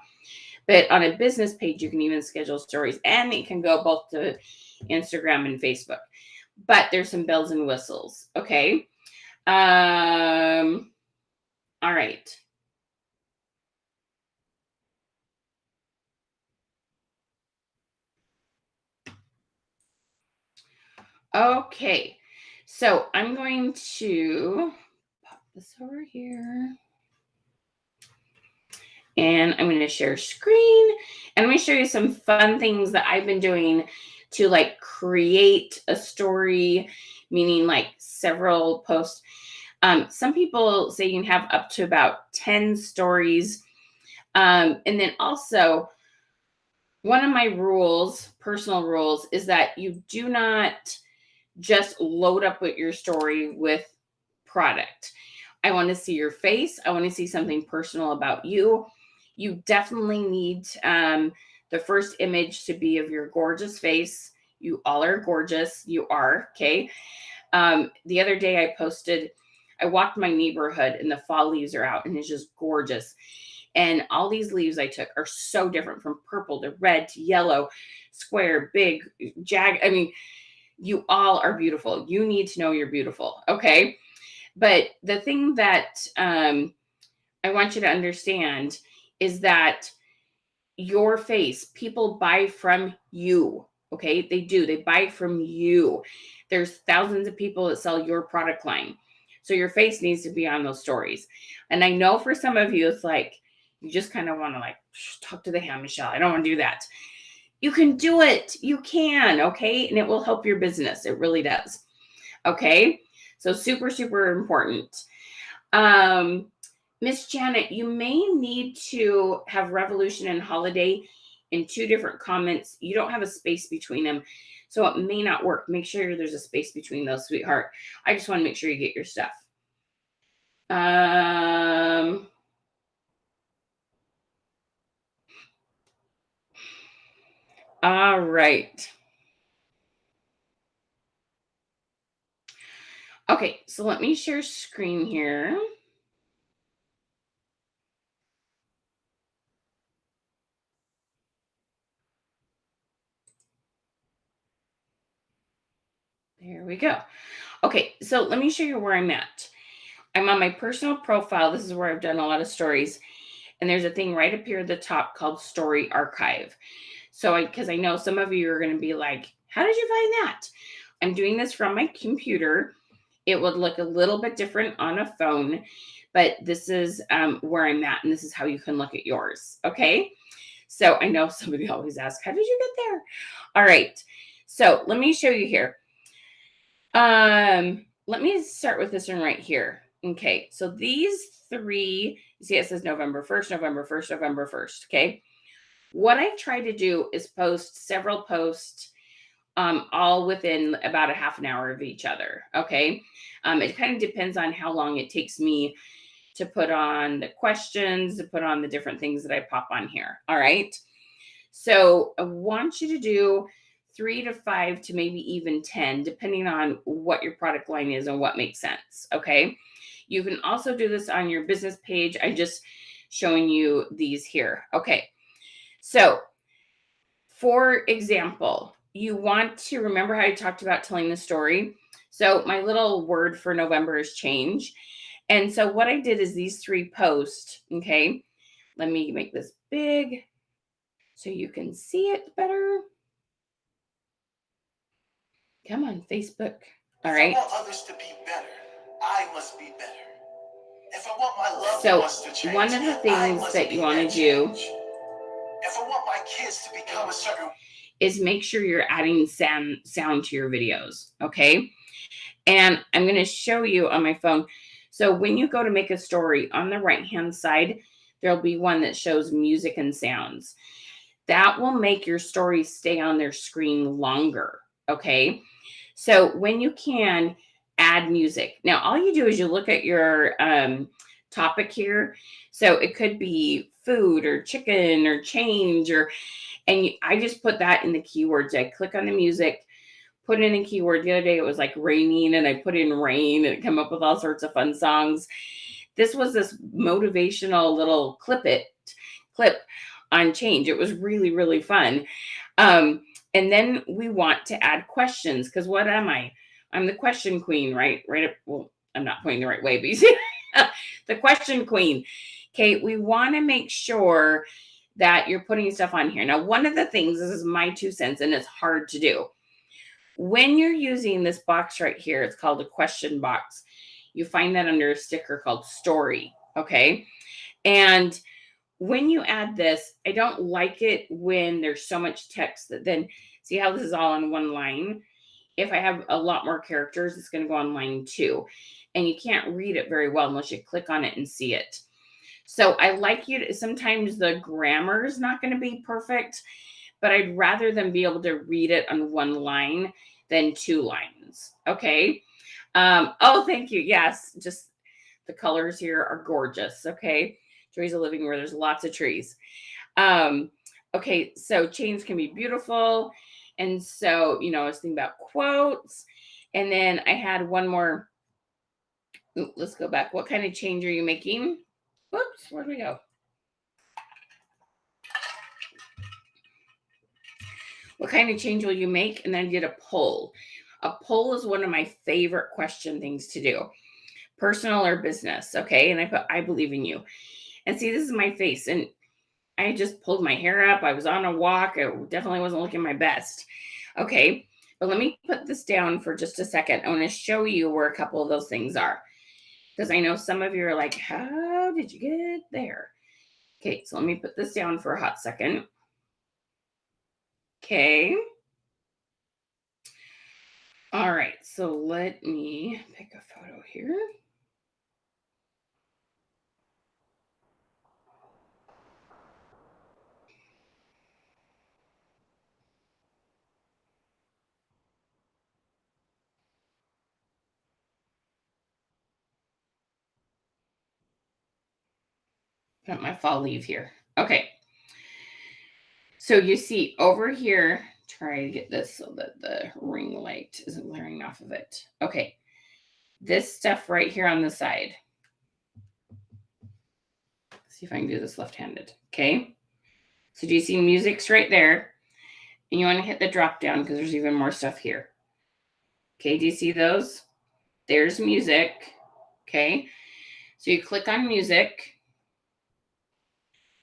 But on a business page, you can even schedule stories, and it can go both to Instagram and Facebook. But there's some bells and whistles. Okay. All right. Okay. So I'm going to pop this over here. And I'm going to share screen, and I'm going to show you some fun things that I've been doing to like create a story, meaning like several posts. Some people say you can have up to about 10 stories. And then also, one of my rules, personal rules, is that you do not just load up with your story with product. I want to see your face. I want to see something personal about you. You definitely need the first image to be of your gorgeous face. You all are gorgeous. You are, okay? The other day I walked my neighborhood and the fall leaves are out and it's just gorgeous. And all these leaves I took are so different, from purple to red to yellow, square, big, I mean, you all are beautiful. You need to know you're beautiful, okay? But the thing that I want you to understand is that your face, people buy from you, okay? They do. They buy from you. There's thousands of people that sell your product line. So your face needs to be on those stories. And I know for some of you, it's like, you just kind of want to like talk to the hand, Michelle. I don't want to do that. You can do it. You can, okay? And it will help your business. It really does. Okay? So super, super important. Miss Janet, you may need to have Revolution and Holiday in two different comments. You don't have a space between them, so it may not work. Make sure there's a space between those, sweetheart. I just want to make sure you get your stuff. All right. Okay, so let me share screen here. There we go. Okay, so let me show you where I'm at. I'm on my personal profile. This is where I've done a lot of stories. And there's a thing right up here at the top called Story Archive. So because I know some of you are going to be like, how did you find that? I'm doing this from my computer. It would look a little bit different on a phone, but this is where I'm at, and this is how you can look at yours. Okay. So I know somebody always asks, how did you get there? All right. So let me show you here. Let me start with this one right here. Okay. So these three, you see it says November 1st, November 1st, November 1st. Okay. What I try to do is post several posts all within about a half an hour of each other. Okay. It kind of depends on how long it takes me to put on the questions, to put on the different things that I pop on here. All right. So I want you to do 3 to 5 to maybe even 10, depending on what your product line is and what makes sense. Okay. You can also do this on your business page. I just showing you these here. Okay. So for example, you want to remember how I talked about telling the story. So my little word for November is change. And so what I did is these 3 posts. Okay. Let me make this big so you can see it better. Come on, Facebook. All right. If I want others to be better, I must be better. If I want my loved ones to change, one of the things that you want to do, if I want my kids to become a certain, is make sure you're adding sound to your videos. Okay. And I'm going to show you on my phone. So when you go to make a story, on the right-hand side, there'll be one that shows music and sounds. That will make your story stay on their screen longer. Okay. So when you can, add music. Now, all you do is you look at your topic here. So it could be food or chicken or change, I just put that in the keywords. I click on the music, put in a keyword. The other day it was like raining, and I put in rain, and it came up with all sorts of fun songs. This was this motivational little clip on change. It was really, really fun. And then we want to add questions, because what am I? I'm the question queen, right? Well, I'm not pointing the right way, but you see, the question queen. Okay, we want to make sure that you're putting stuff on here. Now, one of the things, this is my 2 cents, and it's hard to do. When you're using this box right here, it's called a question box. You find that under a sticker called story, okay? And when you add this, I don't like it when there's so much text that then, see how this is all on one line? If I have a lot more characters, it's going to go on line 2. And you can't read it very well unless you click on it and see it. So I like you to, sometimes the grammar is not going to be perfect, but I'd rather them be able to read it on one line than 2 lines. Okay. Oh, thank you. Yes. Just the colors here are gorgeous. Okay. Joys of living where there's lots of trees. Okay. So chains can be beautiful. And so, I was thinking about quotes, and then I had one more. Ooh, let's go back. What kind of change are you making? Whoops, where'd we go? What kind of change will you make? And then I did a poll. A poll is one of my favorite question things to do, personal or business. Okay. And I put, I believe in you. And see, this is my face. And I just pulled my hair up. I was on a walk. I definitely wasn't looking my best. Okay. But let me put this down for just a second. I want to show you where a couple of those things are, because I know some of you are like, how did you get there? Okay, so let me put this down for a hot second. Okay. All right, so let me pick a photo here. Put my fall leaf here. Okay. So you see over here, try to get this so that the ring light isn't glaring off of it. Okay. This stuff right here on the side. Let's see if I can do this left-handed. Okay. So do you see music's right there? And you want to hit the drop down because there's even more stuff here. Okay. Do you see those? There's music. Okay. So you click on music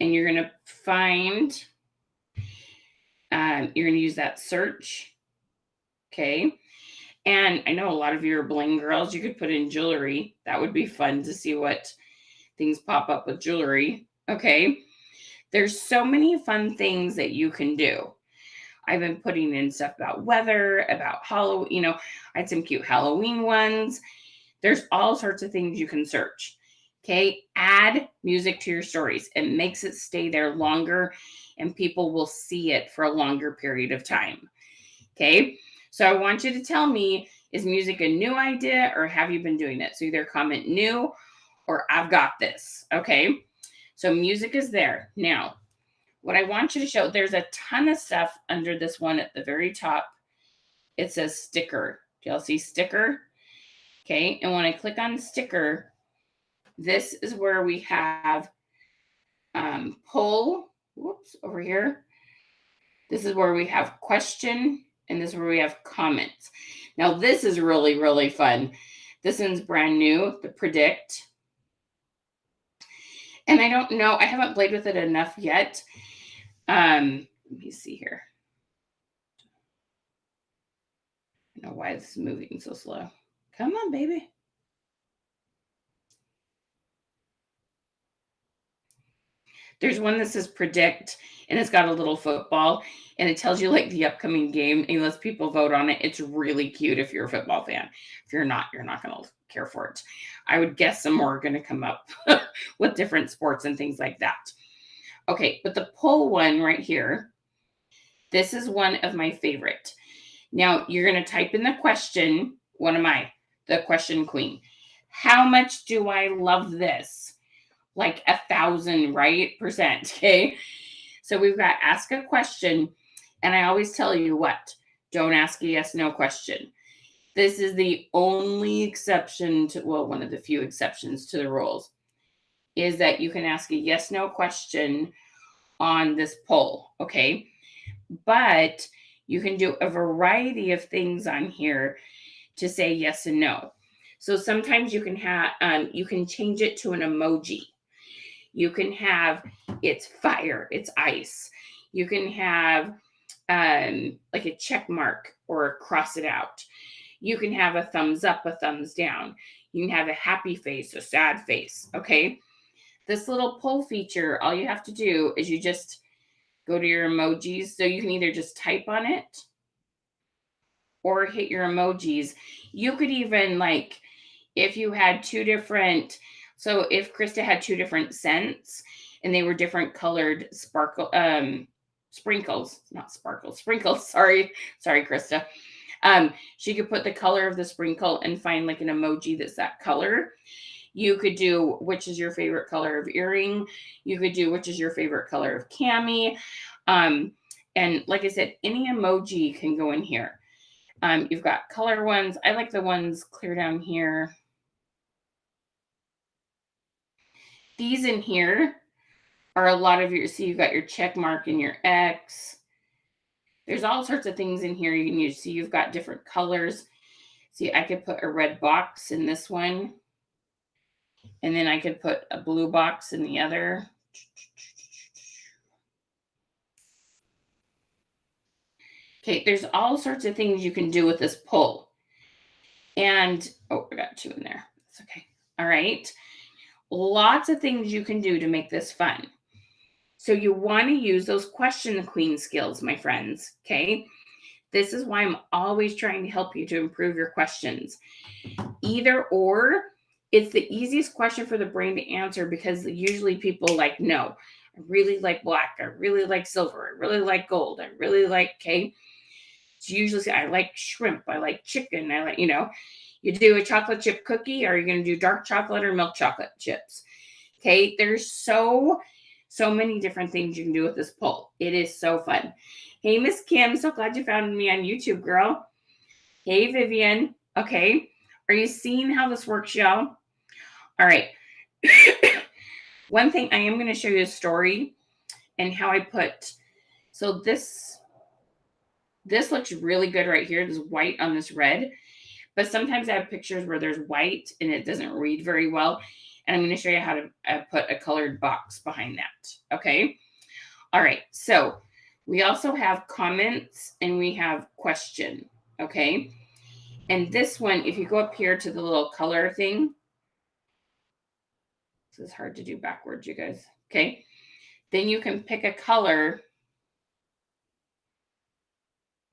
and you're going to find, you're going to use that search. Okay. And I know a lot of you are bling girls. You could put in jewelry. That would be fun to see what things pop up with jewelry. Okay. There's so many fun things that you can do. I've been putting in stuff about weather, about Halloween. I had some cute Halloween ones. There's all sorts of things you can search. Okay. Add music to your stories. It makes it stay there longer and people will see it for a longer period of time. Okay. So I want you to tell me, is music a new idea or have you been doing it? So either comment new or I've got this. Okay. So music is there. Now, what I want you to show, there's a ton of stuff under this one at the very top. It says sticker. Do y'all see sticker? Okay. And when I click on sticker, this is where we have poll. Whoops, over here. This is where we have question, and this is where we have comments. Now, this is really, really fun. This one's brand new, the predict. And I don't know, I haven't played with it enough yet. Let me see here. I don't know why this is moving so slow. Come on, baby. There's one that says predict, and it's got a little football, and it tells you like the upcoming game, and lets people vote on it. It's really cute if you're a football fan. If you're not going to care for it. I would guess some more are going to come up with different sports and things like that. Okay, but the poll one right here, this is one of my favorite. Now, you're going to type in the question. What am I? The question queen. How much do I love this? Like 1,000, right? %. Okay. So we've got ask a question. And I always tell you what, don't ask a yes, no question. This is the only exception to, well, one of the few exceptions to the rules is that you can ask a yes, no question on this poll, okay? But you can do a variety of things on here to say yes and no. So sometimes you can have you can change it to an emoji. You can have it's fire, it's ice. You can have like a check mark or cross it out. You can have a thumbs up, a thumbs down. You can have a happy face, a sad face. Okay. This little poll feature, all you have to do is you just go to your emojis. So you can either just type on it or hit your emojis. You could even, like, if you had two different, so if Krista had two different scents and they were different colored sprinkles, not sparkles, sprinkles. Sorry, Krista. She could put the color of the sprinkle and find like an emoji that's that color. You could do which is your favorite color of earring. You could do which is your favorite color of cami. And like I said, any emoji can go in here. You've got color ones. I like the ones clear down here. These in here are a lot of your, see, you've got your check mark and your X. There's all sorts of things in here you can use. See, you've got different colors. See, I could put a red box in this one. And then I could put a blue box in the other. Okay, there's all sorts of things you can do with this poll. And, oh, I got two in there. That's okay. All right. Lots of things you can do to make this fun. So you want to use those question queen skills, my friends. Okay. This is why I'm always trying to help you to improve your questions. Either or, it's the easiest question for the brain to answer because usually people like, no, I really like black. I really like silver. I really like gold. I really like, okay. It's usually, I like shrimp. I like chicken. I like, you do a chocolate chip cookie. Are you going to do dark chocolate or milk chocolate chips? Okay. There's so many different things you can do with this poll. It is so fun. Hey, Miss Kim, so glad you found me on YouTube, girl. Hey, Vivian. Okay. Are you seeing how this works, y'all? All right. One thing, I am going to show you a story and how I put, so this looks really good right here. There's white on this red, but sometimes I have pictures where there's white and it doesn't read very well. And I'm going to show you how to put a colored box behind that. Okay. All right. So we also have comments and we have question. Okay. And this one, if you go up here to the little color thing, this is hard to do backwards, you guys. Okay. Then you can pick a color.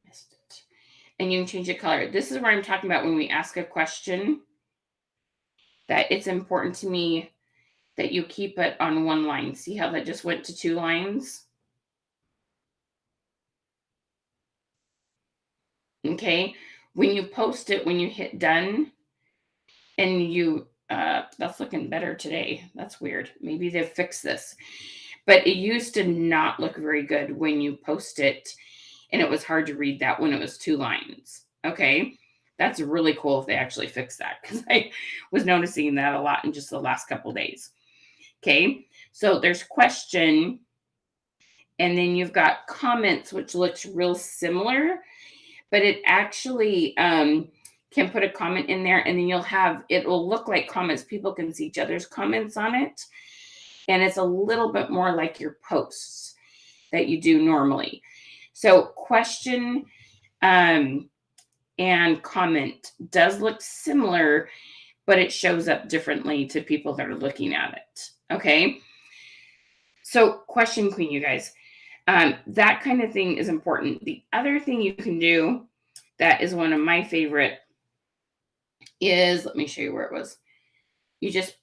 Missed it. And you can change the color. This is where I'm talking about when we ask a question, that it's important to me that you keep it on one line. See how that just went to 2 lines? Okay. When you post it, when you hit done, and you, that's looking better today. That's weird. Maybe they've fixed this. But it used to not look very good when you post it, and it was hard to read that when it was 2 lines. Okay. That's really cool if they actually fix that, because I was noticing that a lot in just the last couple days. Okay. So there's question, and then you've got comments, which looks real similar, but it actually can put a comment in there, and then it will look like comments. People can see each other's comments on it. And it's a little bit more like your posts that you do normally. So question and comment does look similar, but it shows up differently to people that are looking at it. Okay. So question queen, you guys, that kind of thing is important. The other thing you can do that is one of my favorite is, let me show you where it was. You just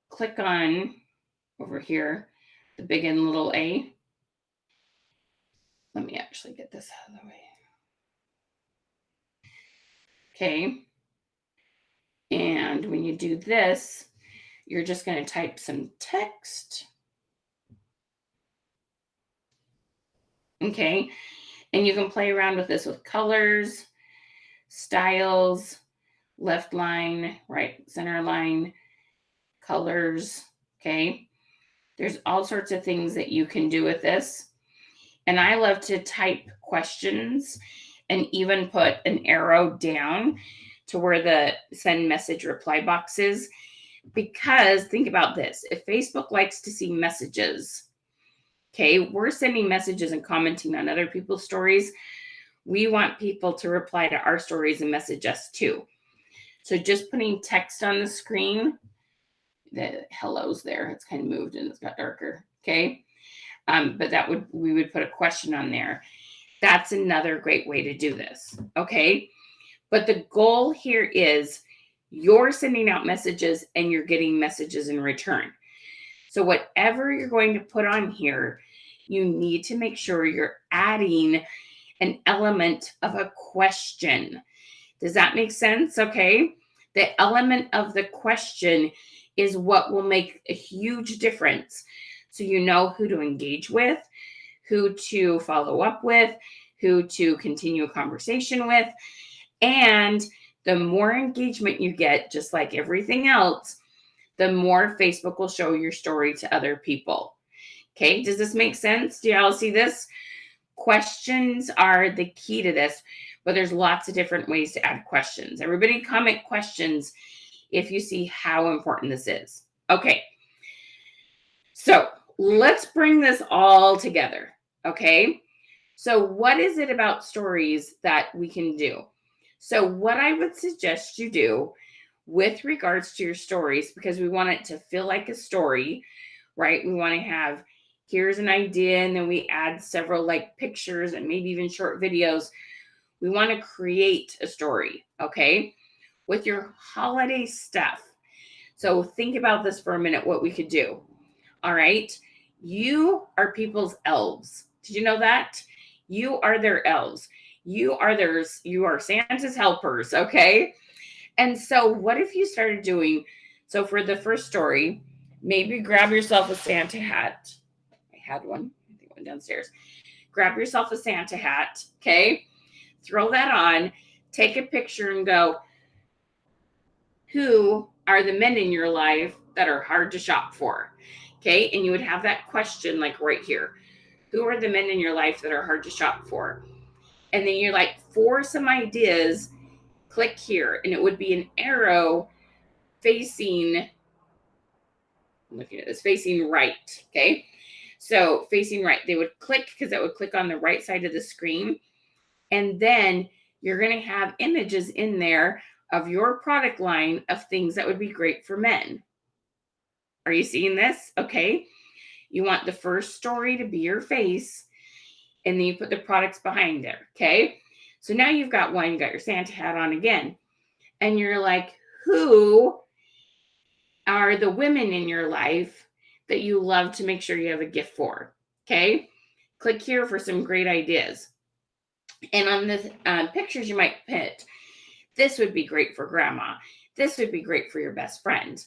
click on over here, the big and little A. Let me actually get this out of the way. Okay. And when you do this, you're just going to type some text. Okay. And you can play around with this with colors, styles, left line, right center line, colors. Okay. There's all sorts of things that you can do with this. And I love to type questions and even put an arrow down to where the send message reply box is. Because think about this, if Facebook likes to see messages, okay, we're sending messages and commenting on other people's stories. We want people to reply to our stories and message us too. So just putting text on the screen, the hello's there, it's kind of moved and it's got darker, okay? But we would put a question on there. That's another great way to do this, okay? But the goal here is you're sending out messages and you're getting messages in return. So whatever you're going to put on here, you need to make sure you're adding an element of a question. Does that make sense? Okay. The element of the question is what will make a huge difference. So you know who to engage with, who to follow up with, who to continue a conversation with. And the more engagement you get, just like everything else, the more Facebook will show your story to other people. Okay, does this make sense? Do y'all see this? Questions are the key to this, but there's lots of different ways to add questions. Everybody comment questions if you see how important this is. Okay, so let's bring this all together, okay? So what is it about stories that we can do? So what I would suggest you do with regards to your stories, because we want it to feel like a story, right? We want to have, here's an idea, and then we add several like pictures and maybe even short videos. We want to create a story, okay? With your holiday stuff. So think about this for a minute, what we could do. All right. You are people's elves. Did you know that? You are their elves. You are Santa's helpers, okay? And so what if you started doing, so for the first story, maybe grab yourself a Santa hat. I had one. I think it went downstairs. Grab yourself a Santa hat, okay? Throw that on, take a picture and go, who are the men in your life that are hard to shop for? Okay, and you would have that question like right here. Who are the men in your life that are hard to shop for? And then you're like, for some ideas, click here. And it would be an arrow facing, I'm looking at this, facing right. Okay, so facing right. They would click because that would click on the right side of the screen. And then you're going to have images in there of your product line of things that would be great for men. Are you seeing this? Okay. You want the first story to be your face, and then you put the products behind there. Okay. So now you've got one, you got your Santa hat on again. And you're like, who are the women in your life that you love to make sure you have a gift for? Okay. Click here for some great ideas. And on the pictures, you might put, this would be great for grandma. This would be great for your best friend.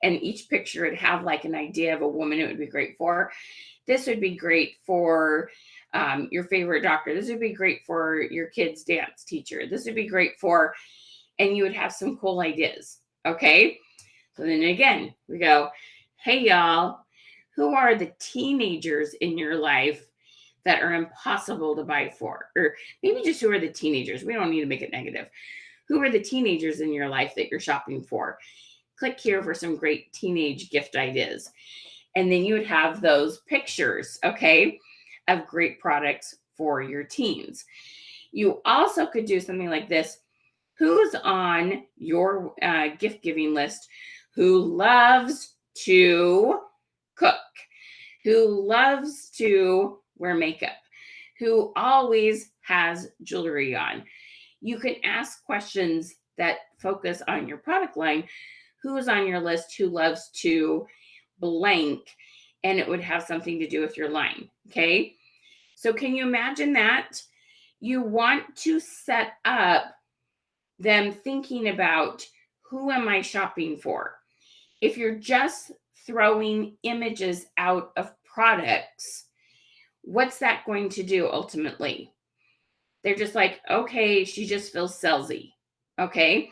And each picture would have like an idea of a woman it would be great for. This would be great for your favorite doctor. This would be great for your kid's dance teacher. This would be great for, and you would have some cool ideas. Okay. So then again, we go, hey, y'all, who are the teenagers in your life that are impossible to buy for? Or maybe just who are the teenagers? We don't need to make it negative. Who are the teenagers in your life that you're shopping for? Click here for some great teenage gift ideas. And then you would have those pictures, okay, of great products for your teens. You also could do something like this. Who's on your gift giving list who loves to cook, who loves to wear makeup, who always has jewelry on? You can ask questions that focus on your product line. Who's on your list who loves to blank? And it would have something to do with your line. Okay. So can you imagine that? You want to set up them thinking about, who am I shopping for? If you're just throwing images out of products, what's that going to do ultimately? They're just like, okay, she just feels salesy. Okay.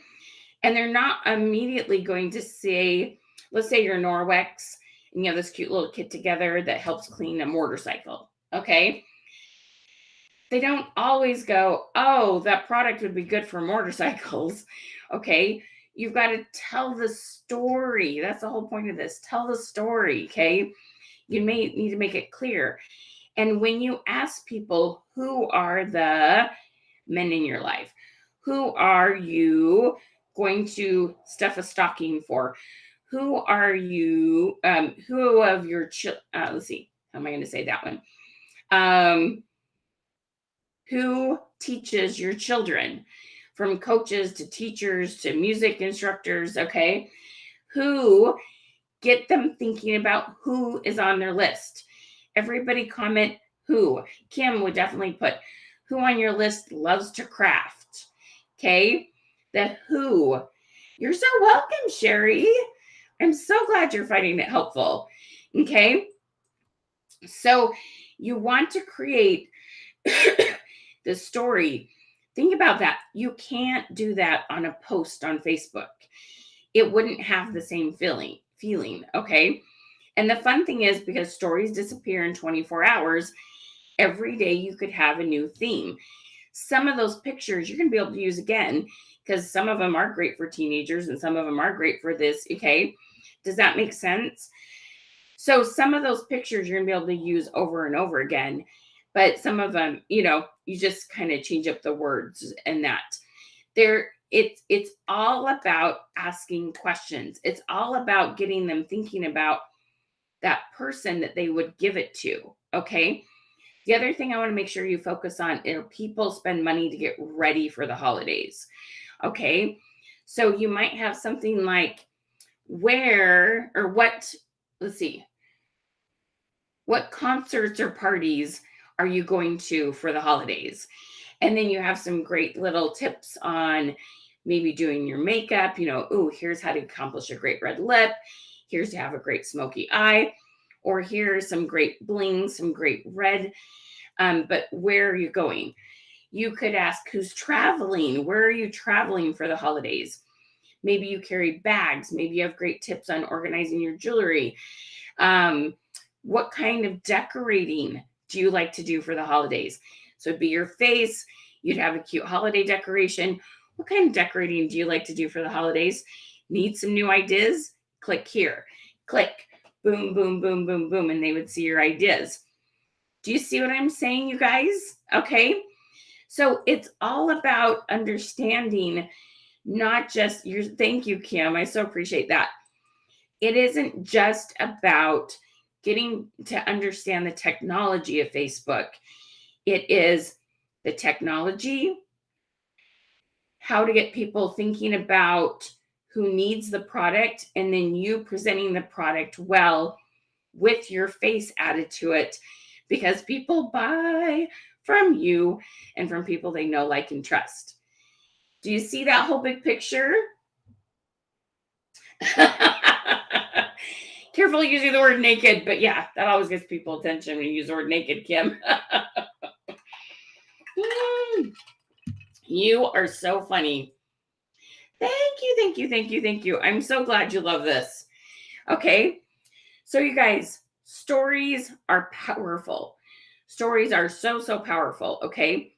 And they're not immediately going to say, let's say you're Norwex and you have this cute little kit together that helps clean a motorcycle. Okay. They don't always go, oh, that product would be good for motorcycles. Okay. You've got to tell the story. That's the whole point of this. Tell the story. Okay. You may need to make it clear. And when you ask people, who are the men in your life? Who are you going to stuff a stocking for? Who are you? Who of your let's see, how am I going to say that one? Who teaches your children, from coaches to teachers to music instructors? Okay, who, get them thinking about who is on their list. Everybody comment who. Kim would definitely put who on your list loves to craft. Okay, the who. You're so welcome, Sherry. I'm so glad you're finding it helpful. Okay, so you want to create the story. Think about that. You can't do that on a post on Facebook. It wouldn't have the same feeling, okay? And the fun thing is, because stories disappear in 24 hours, every day you could have a new theme. Some of those pictures you're going to be able to use again, because some of them are great for teenagers and some of them are great for this, okay? Does that make sense? So some of those pictures you're going to be able to use over and over again, but some of them, you just kind of change up the words and that. It's all about asking questions. It's all about getting them thinking about that person that they would give it to, okay? The other thing I want to make sure you focus on is people spend money to get ready for the holidays, okay? So you might have something like where or what, let's see, what concerts or parties are you going to for the holidays? And then you have some great little tips on maybe doing your makeup, here's how to accomplish a great red lip. Here's to have a great smoky eye, or here's some great bling, some great red. But where are you going? You could ask who's traveling. Where are you traveling for the holidays? Maybe you carry bags. Maybe you have great tips on organizing your jewelry. What kind of decorating do you like to do for the holidays? So it'd be your face. You'd have a cute holiday decoration. What kind of decorating do you like to do for the holidays? Need some new ideas? Click here. Click. Boom, boom, boom, boom, boom. And they would see your ideas. Do you see what I'm saying, you guys? Okay. So it's all about understanding, not just thank you, Kim. I so appreciate that. It isn't just about getting to understand the technology of Facebook. It is the technology, how to get people thinking about who needs the product, and then you presenting the product well with your face added to it, because people buy from you and from people they know, like, and trust. Do you see that whole big picture? Careful using the word naked, but yeah, that always gets people attention when you use the word naked, Kim. You are so funny. Thank you, thank you, thank you, thank you. I'm so glad you love this. Okay, so you guys, stories are powerful. Stories are so, so powerful, okay?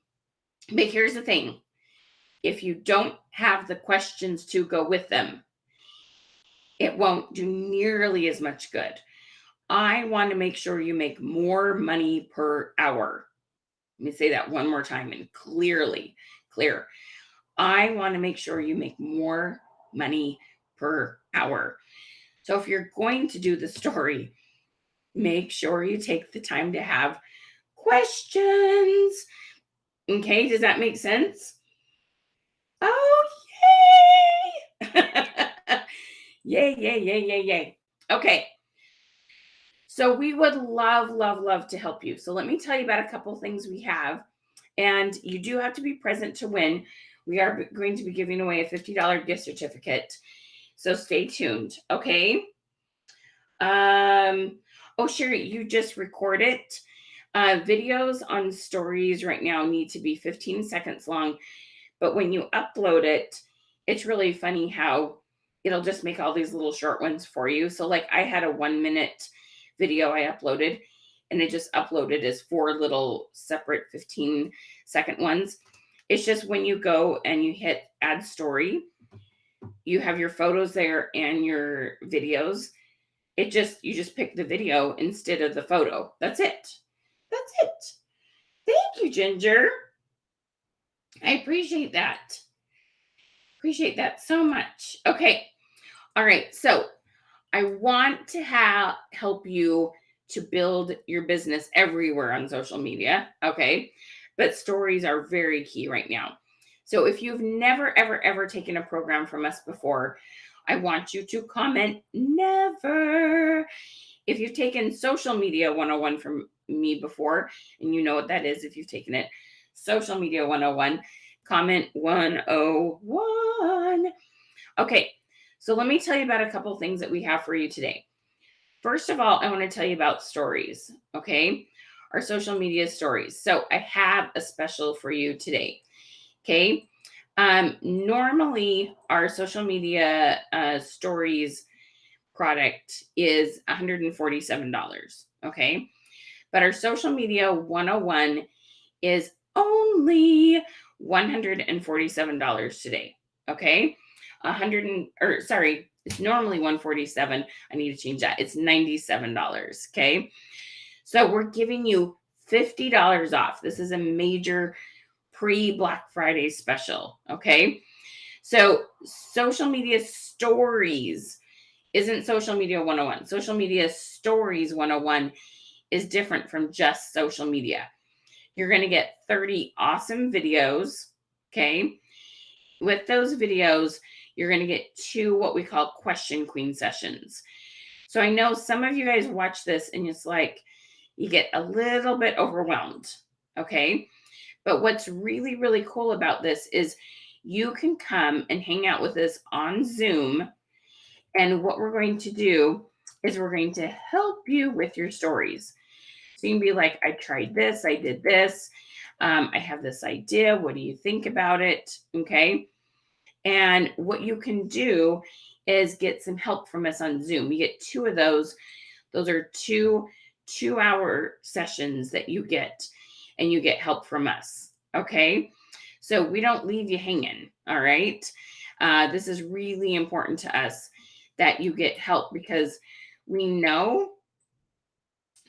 But here's the thing. If you don't have the questions to go with them, it won't do nearly as much good. I want to make sure you make more money per hour. Let me say that one more time and clear. I want to make sure you make more money per hour. So if you're going to do the story, make sure you take the time to have questions. Okay, does that make sense? Oh, yay! Yay. Okay. So we would love to help you. So let me tell you about a couple things we have. And you do have to be present to win. We are going to be giving away a $50 gift certificate. So stay tuned. Okay. Oh, Sherry, you just record it. Videos on stories right now need to be 15 seconds long. But when you upload it, it's really funny how it'll just make all these little short ones for you. So like I had a 1 minute video I uploaded, and it just uploaded as 4 little separate 15-second ones. It's just when you go and you hit add story, you have your photos there and your videos. You just pick the video instead of the photo. That's it. That's it. Thank you, Ginger. I appreciate that. Appreciate that so much. Okay. All right. So I want to help you to build your business everywhere on social media. Okay. But stories are very key right now. So if you've never, ever, ever taken a program from us before, I want you to comment never. If you've taken Social Media 101 from me before, and you know what that is if you've taken it, Social Media 101, comment 101. Okay, so let me tell you about a couple things that we have for you today. First of all, I want to tell you about stories, okay? Our social media stories. So I have a special for you today, okay? Normally, our social media stories product is $147, okay? But our Social Media 101 is only $147 today, okay? It's normally $147. I need to change that. It's $97, okay? So we're giving you $50 off. This is a major pre-Black Friday special, okay? So social media stories isn't Social Media 101. Social Media Stories 101 is different from just social media. You're going to get 30 awesome videos, okay? With those videos, you're going to get 2 what we call Question Queen sessions. So I know some of you guys watch this and it's like you get a little bit overwhelmed, okay? But what's really, really cool about this is you can come and hang out with us on Zoom. And what we're going to do is we're going to help you with your stories. So you can be like, I tried this, I did this, I have this idea. What do you think about it? Okay. And what you can do is get some help from us on Zoom. You get 2 of those. Those are 2-hour sessions that you get, and you get help from us. Okay. So we don't leave you hanging. All right. This is really important to us that you get help, because we know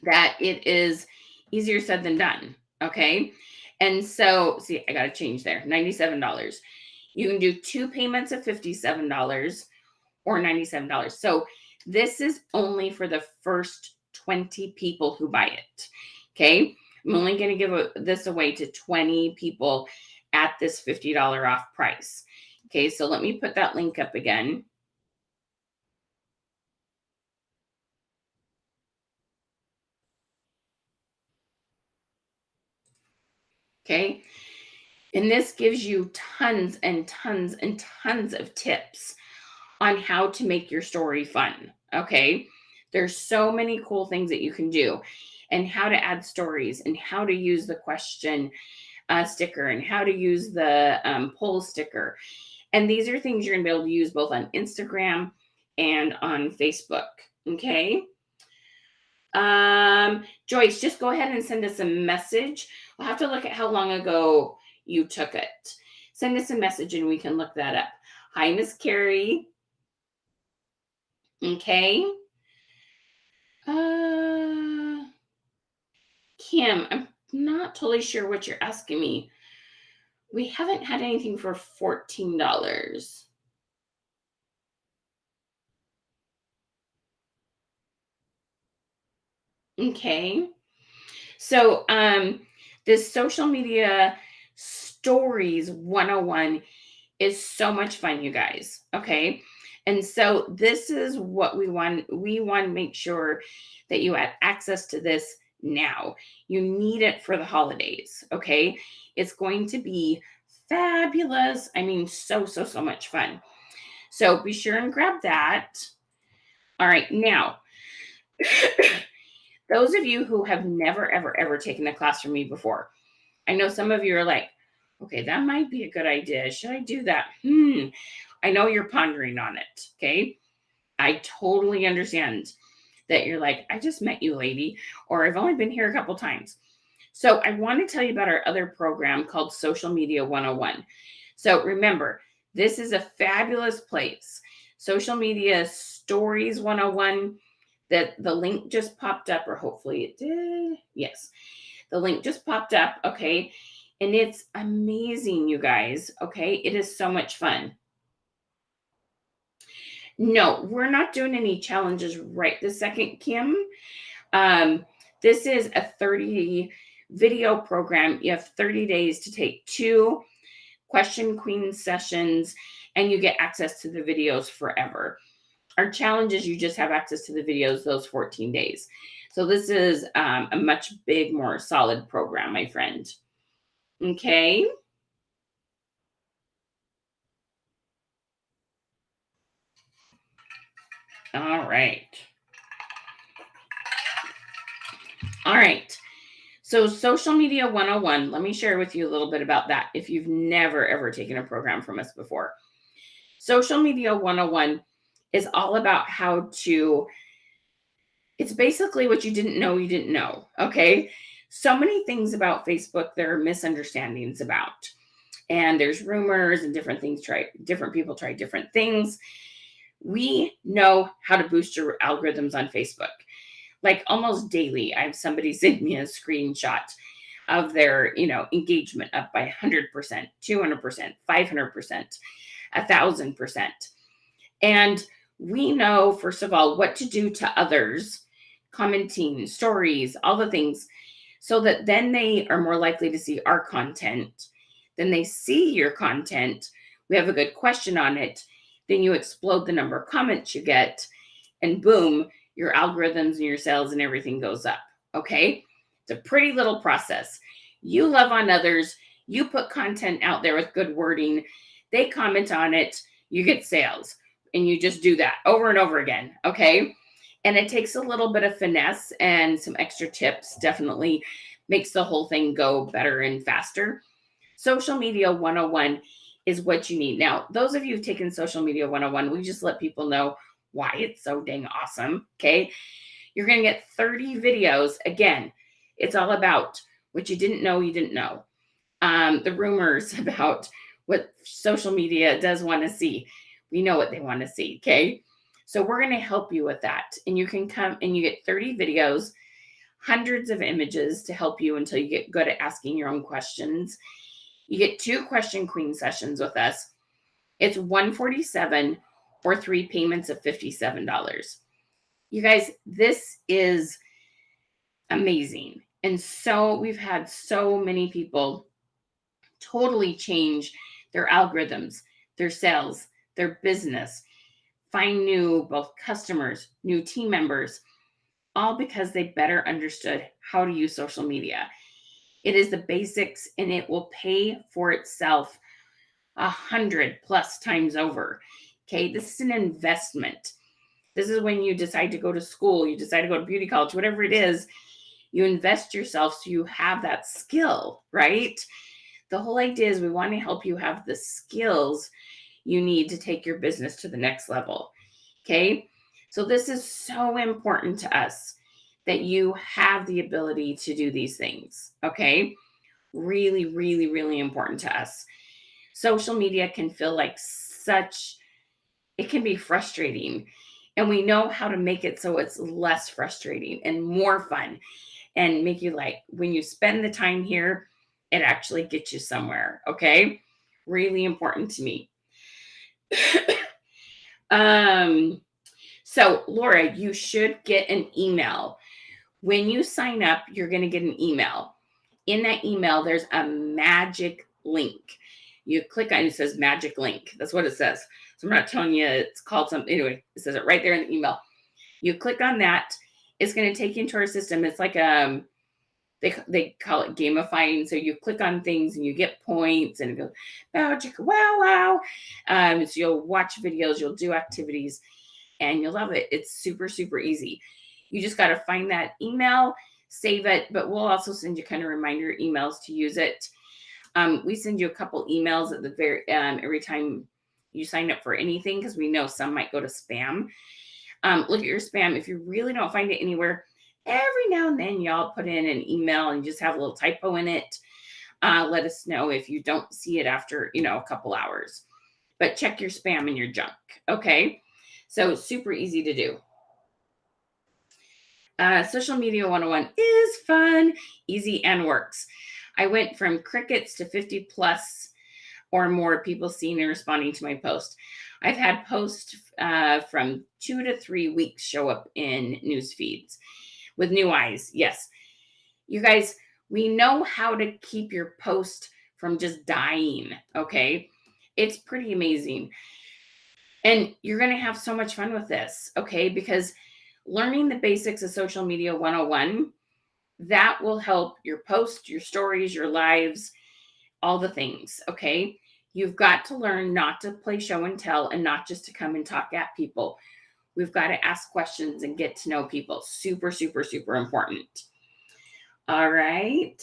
that it is easier said than done. Okay. And so, see, I got to change there. $97. You can do 2 payments of $57 or $97. So this is only for the first 20 people who buy it. Okay. I'm only going to give this away to 20 people at this $50 off price. Okay. So let me put that link up again. Okay. And this gives you tons and tons and tons of tips on how to make your story fun. Okay. There's so many cool things that you can do, and how to add stories, and how to use the question sticker, and how to use the poll sticker. And these are things you're going to be able to use both on Instagram and on Facebook. Okay. Joyce, just go ahead and send us a message. We'll have to look at how long ago you took it. Send us a message and we can look that up. Hi, Miss Carrie. Okay. Kim, I'm not totally sure what you're asking me. We haven't had anything for $14. Okay. So this Social Media Stories 101 is so much fun, you guys. Okay. And so this is what we want. We want to make sure that you have access to this now. You need it for the holidays. Okay. It's going to be fabulous. I mean, so much fun. So be sure and grab that. All right. Now, those of you who have never, ever taken a class from me before, I know some of you are like, okay, that might be a good idea. Should I do that? I know you're pondering on it. Okay. I totally understand that you're like, I just met you, lady, or I've only been here a couple times. So I want to tell you about our other program called Social Media 101. So remember, this is a fabulous place. Social Media Stories 101, that the link just popped up, or hopefully it did. Yes, the link just popped up. Okay. And it's amazing, you guys. Okay. It is so much fun. No, we're not doing any challenges right this second, Kim. This is a 30 video program. You have 30 days to take 2 Question Queen sessions, and you get access to the videos forever. Our challenge is you just have access to the videos those 14 days. So this is a much more solid program, my friend. Okay. All right. All right. So Social Media 101, let me share with you a little bit about that if you've never, ever taken a program from us before. Social Media 101 is all about how to, it's basically what you didn't know, okay? So many things about Facebook there are misunderstandings about. And there's rumors and different people try different things. We know how to boost your algorithms on Facebook. Like almost daily, I have somebody send me a screenshot of their, engagement up by 100%, 200%, 500%, 1,000%. And we know, first of all, what to do to others, commenting, stories, all the things, so that then they are more likely to see our content. Then they see your content. We have a good question on it. Then you explode the number of comments you get, and boom, your algorithms and your sales and everything goes up. Okay. It's a pretty little process. You love on others. You put content out there with good wording. They comment on it. You get sales, and you just do that over and over again. Okay. And it takes a little bit of finesse and some extra tips. Definitely makes the whole thing go better and faster. Social Media 101 is what you need. Now, those of you who've taken Social Media 101, we just let people know why it's so dang awesome. Okay. You're going to get 30 videos. Again, it's all about what you didn't know. The rumors about what social media does want to see. We know what they want to see. Okay. So we're going to help you with that. And you can come and you get 30 videos, hundreds of images to help you until you get good at asking your own questions. You get 2 Question Queen sessions with us. It's $147 or 3 payments of $57. You guys, this is amazing. And so we've had so many people totally change their algorithms, their sales, their business, find new both customers, new team members, all because they better understood how to use social media. It is the basics, and it will pay for itself 100+ times over. Okay, this is an investment. This is when you decide to go to school, you decide to go to beauty college, whatever it is, you invest yourself so you have that skill, right? The whole idea is we want to help you have the skills you need to take your business to the next level. Okay. So this is so important to us that you have the ability to do these things. Okay. Really, really, really important to us. Social media can feel like it can be frustrating. And we know how to make it so it's less frustrating and more fun, and make you like, when you spend the time here, it actually gets you somewhere. Okay. Really important to me. So Laura, you should get an email. When you sign up, you're going to get an email. In that email, there's a magic link. You click on it, it says magic link. That's what it says. So I'm not telling you it's called something. Anyway, it says it right there in the email. You click on that. It's going to take you into our system. It's like they call it gamifying. So you click on things and you get points, and it goes, wow. So you'll watch videos, you'll do activities, and you'll love it. It's super, super easy. You just got to find that email, save it, but we'll also send you kind of reminder emails to use it. We send you a couple emails at the every time you sign up for anything, because we know some might go to spam. Look at your spam. If you really don't find it anywhere, every now and then y'all put in an email and just have a little typo in it. Let us know if you don't see it after, a couple hours. But check your spam and your junk. Okay. So super easy to do. Social Media 101 is fun, easy, and works. I went from crickets to 50 plus or more people seeing and responding to my post. I've had posts from 2 to 3 weeks show up in news feeds with new eyes. Yes. You guys, we know how to keep your post from just dying. Okay. It's pretty amazing. And you're going to have so much fun with this. Okay. Because learning the basics of Social Media 101, that will help your post, your stories, your lives, all the things. Okay. You've got to learn not to play show and tell and not just to come and talk at people. We've got to ask questions and get to know people. Super, super, super important. All right.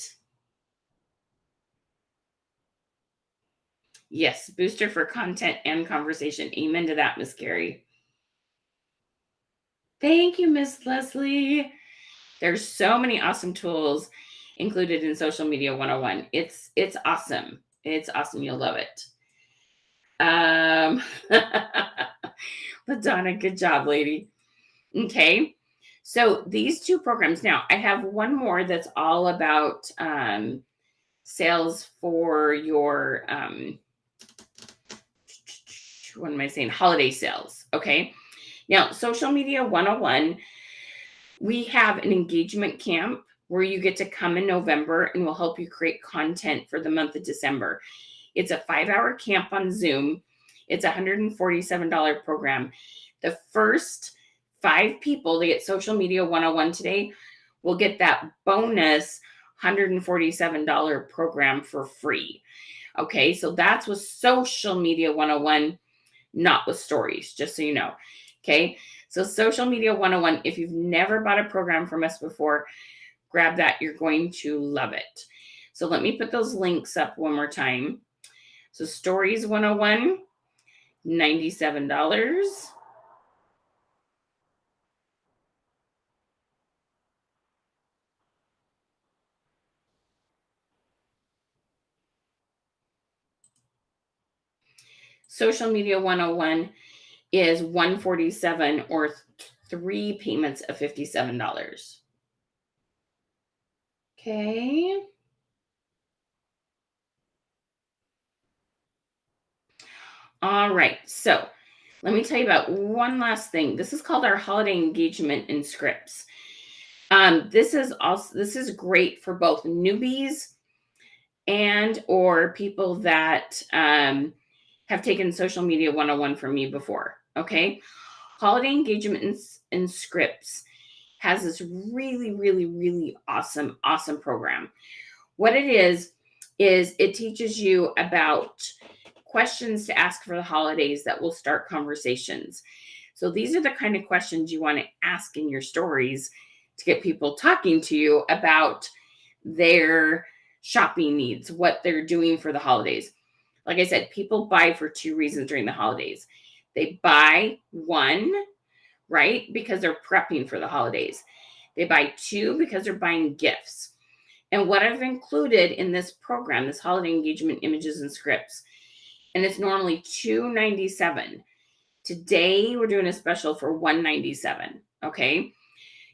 Yes, booster for content and conversation. Amen to that, Miss Carrie. Thank you, Miss Leslie. There's so many awesome tools included in Social Media 101. It's awesome. It's awesome. You'll love it. LaDonna, good job, lady. Okay. So these two programs. Now, I have one more that's all about sales for your what am I saying? Holiday sales. Okay. Now, Social Media 101, we have an engagement camp where you get to come in November and we'll help you create content for the month of December. It's a 5-hour camp on Zoom. It's a $147 program. The first 5 people to get Social Media 101 today will get that bonus $147 program for free. Okay, so that's with Social Media 101, not with stories, just so you know. Okay, so Social Media 101, if you've never bought a program from us before, grab that. You're going to love it. So let me put those links up one more time. So Stories 101, $97. Social Media 101 is $147 or 3 payments of $57. Okay. All right. So let me tell you about one last thing. This is called our holiday engagement in scripts. This is great for both newbies and or people that have taken Social Media 101 from me before. Okay. Holiday engagement in scripts has this really, really, really awesome program. What it is it teaches you about questions to ask for the holidays that will start conversations. So these are the kind of questions you want to ask in your stories to get people talking to you about their shopping needs, what they're doing for the holidays. Like I said, people buy for 2 reasons during the holidays. They buy, 1, right, because they're prepping for the holidays. They buy 2 because they're buying gifts. And what I've included in this program, this holiday engagement images and scripts, and it's normally $297. Today we're doing a special for $197. Okay.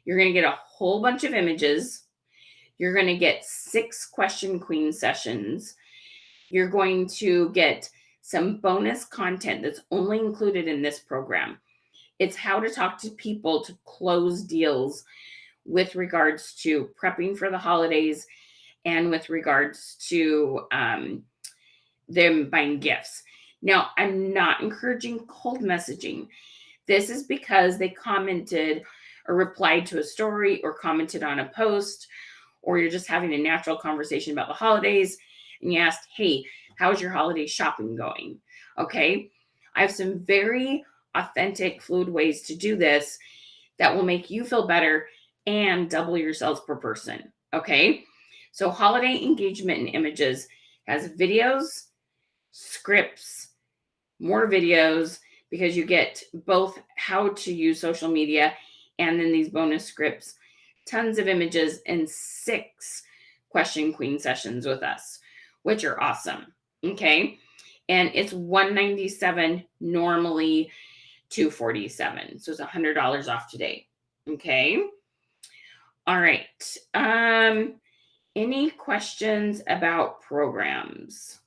You're going to get a whole bunch of images. You're going to get 6 question queen sessions. You're going to get some bonus content that's only included in this program. It's how to talk to people to close deals with regards to prepping for the holidays and with regards to them buying gifts. Now, I'm not encouraging cold messaging. This is because they commented or replied to a story or commented on a post, or you're just having a natural conversation about the holidays and you asked, hey, how's your holiday shopping going? Okay. I have some very authentic, fluid ways to do this that will make you feel better and double your sales per person. Okay. So holiday engagement and images has videos, scripts, more videos, because you get both how to use social media and then these bonus scripts, tons of images, and 6 question queen sessions with us, which are awesome. Okay. And it's $197, normally $247. So it's $100 off today. Okay. All right. Any questions about programs?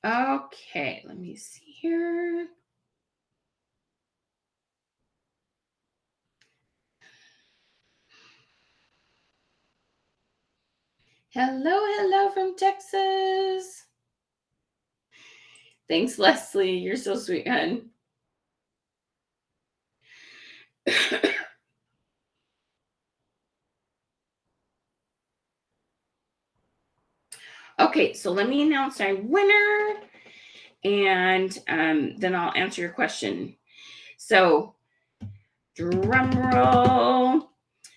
Okay, let me see here. Hello from Texas. Thanks, Leslie. You're so sweet, hun. Okay, so let me announce my winner, and then I'll answer your question. So, drum roll.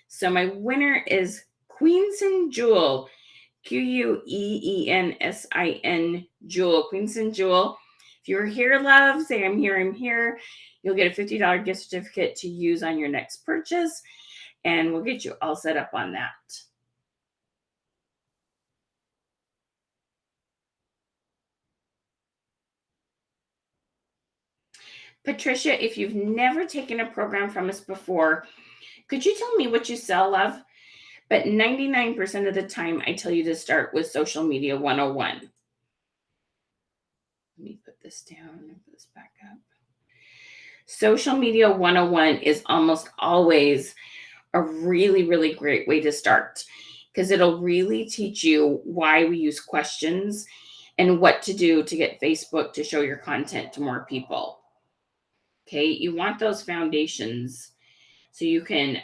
So my winner is Queenson Jewel, Queensin Jewel, Queenson Jewel. If you're here, love, say I'm here, I'm here. You'll get a $50 gift certificate to use on your next purchase, and we'll get you all set up on that. Patricia, if you've never taken a program from us before, could you tell me what you sell, love? But 99% of the time, I tell you to start with Social Media 101. Let me put this down and put this back up. Social Media 101 is almost always a really, really great way to start, because it'll really teach you why we use questions and what to do to get Facebook to show your content to more people. Okay, you want those foundations so you can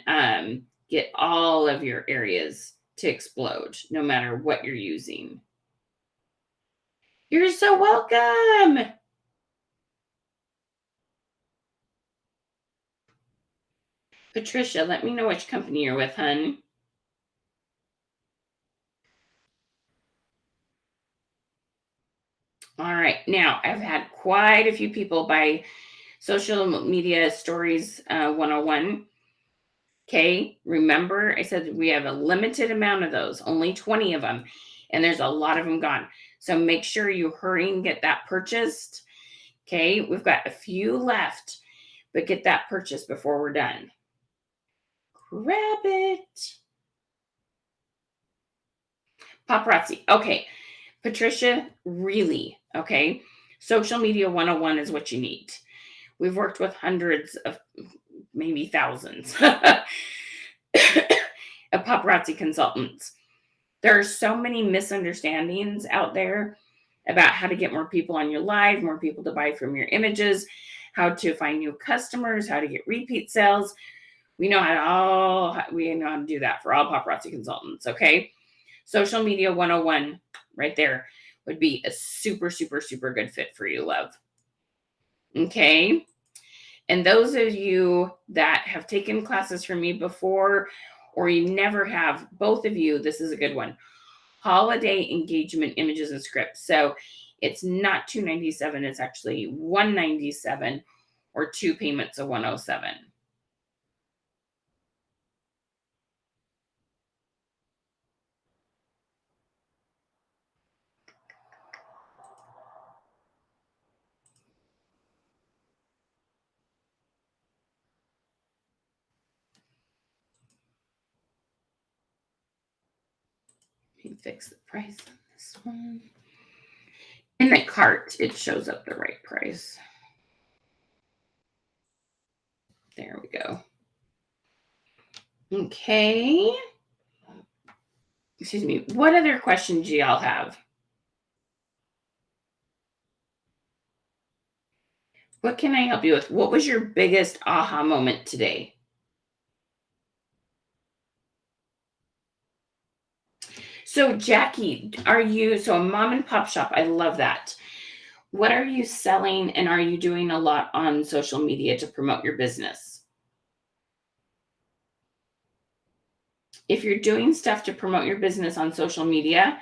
get all of your areas to explode, no matter what you're using. You're so welcome. Patricia, let me know which company you're with, hun. All right. Now, I've had quite a few people buy Social Media Stories 101. Okay. Remember, I said we have a limited amount of those, only 20 of them, and there's a lot of them gone. So make sure you hurry and get that purchased. Okay. We've got a few left, but get that purchased before we're done. Grab it. Paparazzi. Okay. Patricia, really, okay? Social Media 101 is what you need. We've worked with hundreds of, maybe thousands of paparazzi consultants. There are so many misunderstandings out there about how to get more people on your live, more people to buy from your images, how to find new customers, how to get repeat sales. We know how to do that for all paparazzi consultants, okay? Social Media 101 right there would be a super, super, super good fit for you, love. Okay. And those of you that have taken classes from me before, or you never have, both of you, this is a good one. Holiday engagement images and scripts. So it's not $297, it's actually $197, or 2 payments of $107. Let me fix the price on this one. In the cart, it shows up the right price. There we go. Okay. Excuse me. What other questions do y'all have? What can I help you with? What was your biggest aha moment today? So, Jackie, so a mom and pop shop? I love that. What are you selling, and are you doing a lot on social media to promote your business? If you're doing stuff to promote your business on social media,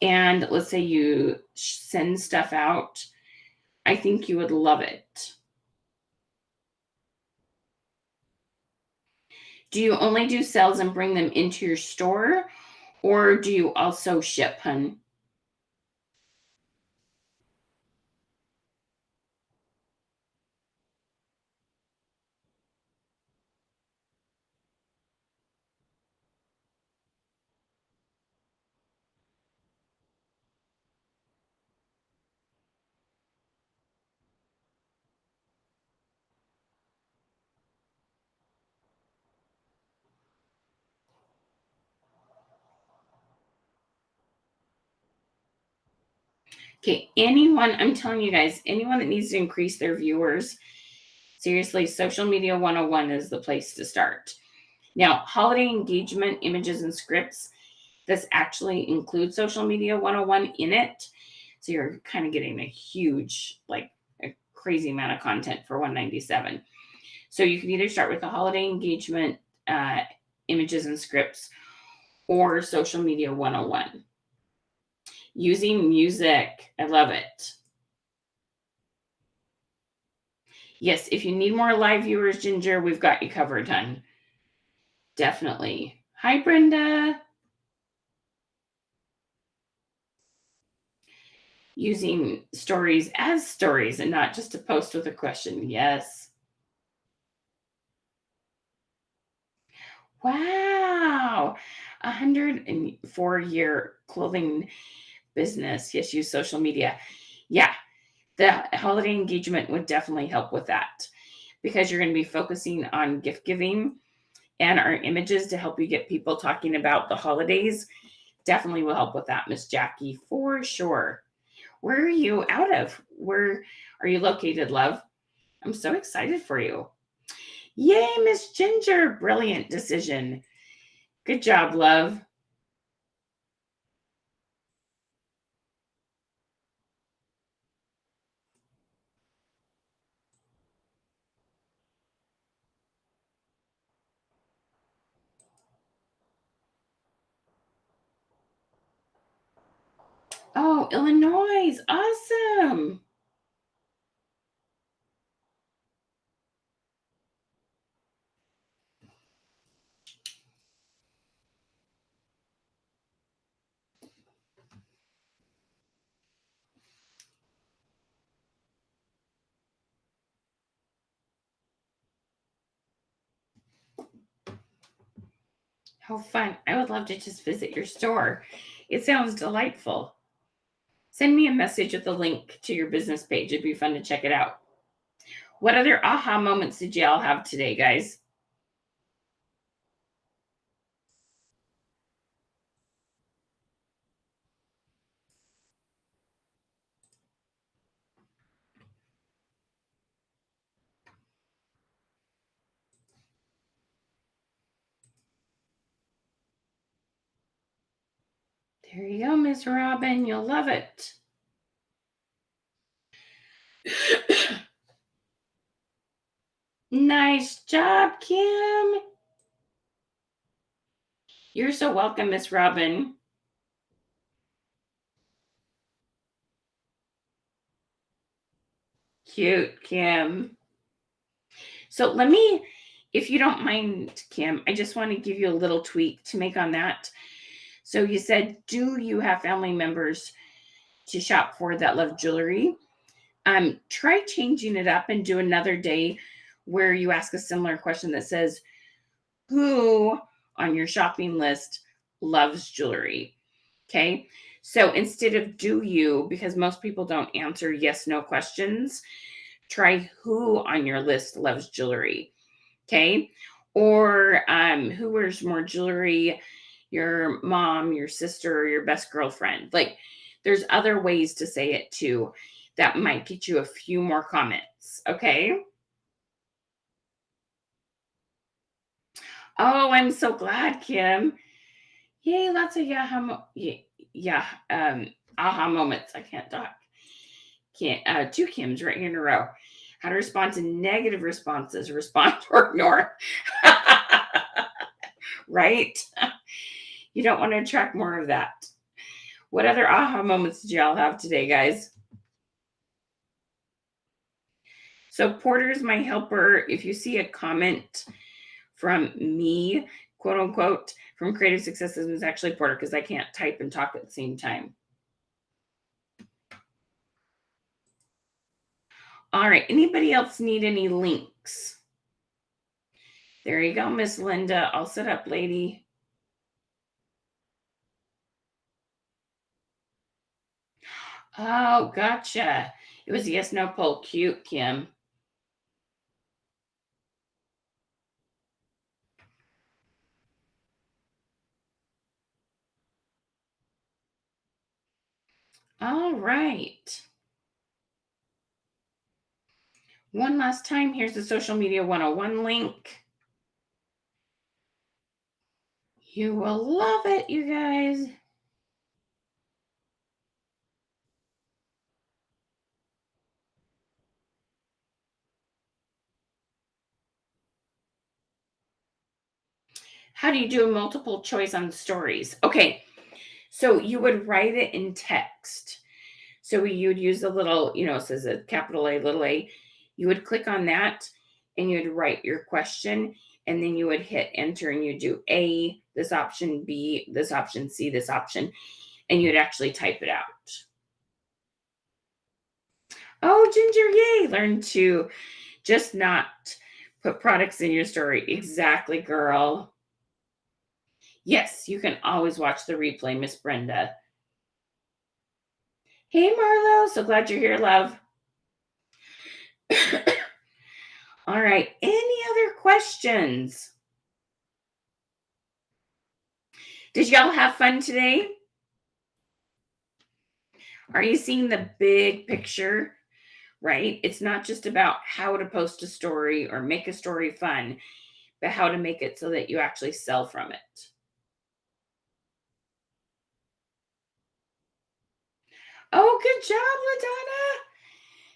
and let's say you send stuff out, I think you would love it. Do you only do sales and bring them into your store, or do you also ship, hun? Okay, I'm telling you guys, anyone that needs to increase their viewers, seriously, Social Media 101 is the place to start. Now, holiday engagement, images, and scripts, this actually includes Social Media 101 in it. So you're kind of getting a huge, like a crazy amount of content for 197. So you can either start with the holiday engagement, images, and scripts, or Social Media 101. Using music, I love it. Yes, if you need more live viewers, Ginger, we've got you covered, hun. Definitely. Hi, Brenda. Using stories as stories and not just a post with a question. Yes. Wow. 104-year clothing business. Yes, use social media. Yeah, the holiday engagement would definitely help with that because you're going to be focusing on gift giving, and our images to help you get people talking about the holidays definitely will help with that, Miss Jackie, for sure. Where are you out of? Where are you located, love? I'm so excited for you. Yay, Miss Ginger. Brilliant decision. Good job, love. Oh, Illinois. Awesome. How fun. I would love to just visit your store. It sounds delightful. Send me a message with the link to your business page. It'd be fun to check it out. What other aha moments did y'all have today, guys? There you go, Miss Robin. You'll love it. Nice job, Kim. You're so welcome, Miss Robin. Cute, Kim. So if you don't mind, Kim, I just want to give you a little tweak to make on that. So you said, do you have family members to shop for that love jewelry? Try changing it up and do another day where you ask a similar question that says, who on your shopping list loves jewelry? Okay. So instead of do you, because most people don't answer yes, no questions, try who on your list loves jewelry. Okay. Or who wears more jewelry? Your mom, your sister, or your best girlfriend. Like there's other ways to say it too that might get you a few more comments. Okay. Oh, I'm so glad, Kim. Yay, lots of yeah, aha moments. I can't talk. Can't two Kims right here in a row. How to respond to negative responses, respond or ignore. Right? You don't want to attract more of that. What other aha moments did y'all have today, guys? So Porter is my helper. If you see a comment from me, quote unquote, from Creative Successes, it's actually Porter because I can't type and talk at the same time. All right. Anybody else need any links? There you go, Miss Linda. All set up, lady. Oh, gotcha. It was a yes, no poll. Cute, Kim. All right. One last time, here's the Social Media 101 link. You will love it, you guys. How do you do a multiple choice on stories? Okay, so you would write it in text. So you would use the little, it says a capital A, little a. You would click on that and you would write your question, and then you would hit enter and you do A, this option, B, this option, C, this option, and you'd actually type it out. Oh, Ginger, yay! Learn to just not put products in your story. Exactly, girl. Yes, you can always watch the replay, Miss Brenda. Hey, Marlo. So glad you're here, love. All right. Any other questions? Did y'all have fun today? Are you seeing the big picture? Right? It's not just about how to post a story or make a story fun, but how to make it so that you actually sell from it. Oh, good job, LaDonna.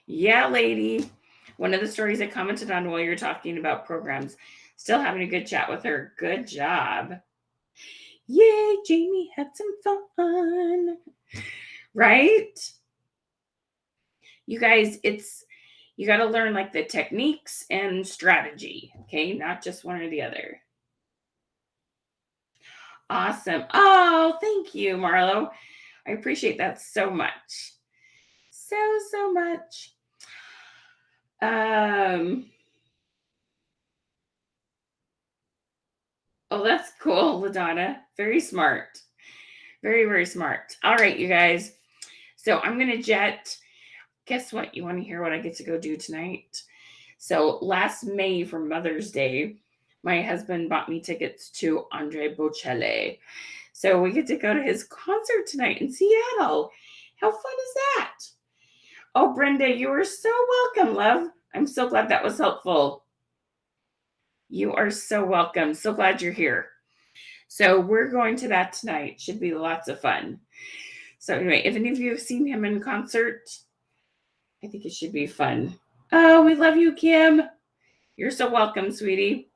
Yeah, lady. One of the stories I commented on while you're talking about programs. Still having a good chat with her. Good job. Yay, Jamie had some fun. Right? You guys, you got to learn like the techniques and strategy. Okay. Not just one or the other. Awesome. Oh, thank you, Marlo. I appreciate that so much. So much. Oh, that's cool, LaDonna. Very smart. Very, very smart. All right, you guys. So I'm going to jet. Guess what? You want to hear what I get to go do tonight? So last May for Mother's Day, my husband bought me tickets to Andre Bocelli. So we get to go to his concert tonight in Seattle. How fun is that? Oh, Brenda, you are so welcome, love. I'm so glad that was helpful. You are so welcome. So glad you're here. So we're going to that tonight. Should be lots of fun. So anyway, if any of you have seen him in concert, I think it should be fun. Oh, we love you, Kim. You're so welcome, sweetie.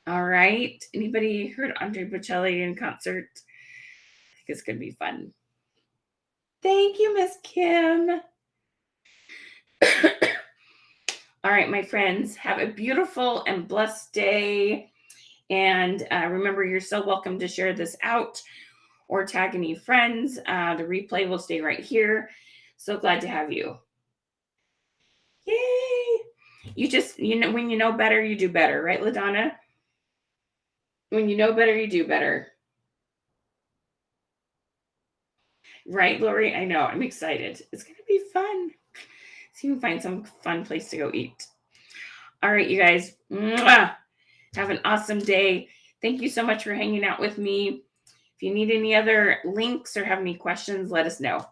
All right. Anybody heard Andre Bocelli in concert? I think it's going to be fun. Thank you, Miss Kim. All right, my friends, have a beautiful and blessed day. And remember, you're so welcome to share this out or tag any friends. The replay will stay right here. So glad to have you. Yay! When you know better, you do better, right, LaDonna? When you know better, you do better. Right, Lori? I know. I'm excited. It's going to be fun. See if we can find some fun place to go eat. All right, you guys. Mwah! Have an awesome day. Thank you so much for hanging out with me. If you need any other links or have any questions, let us know.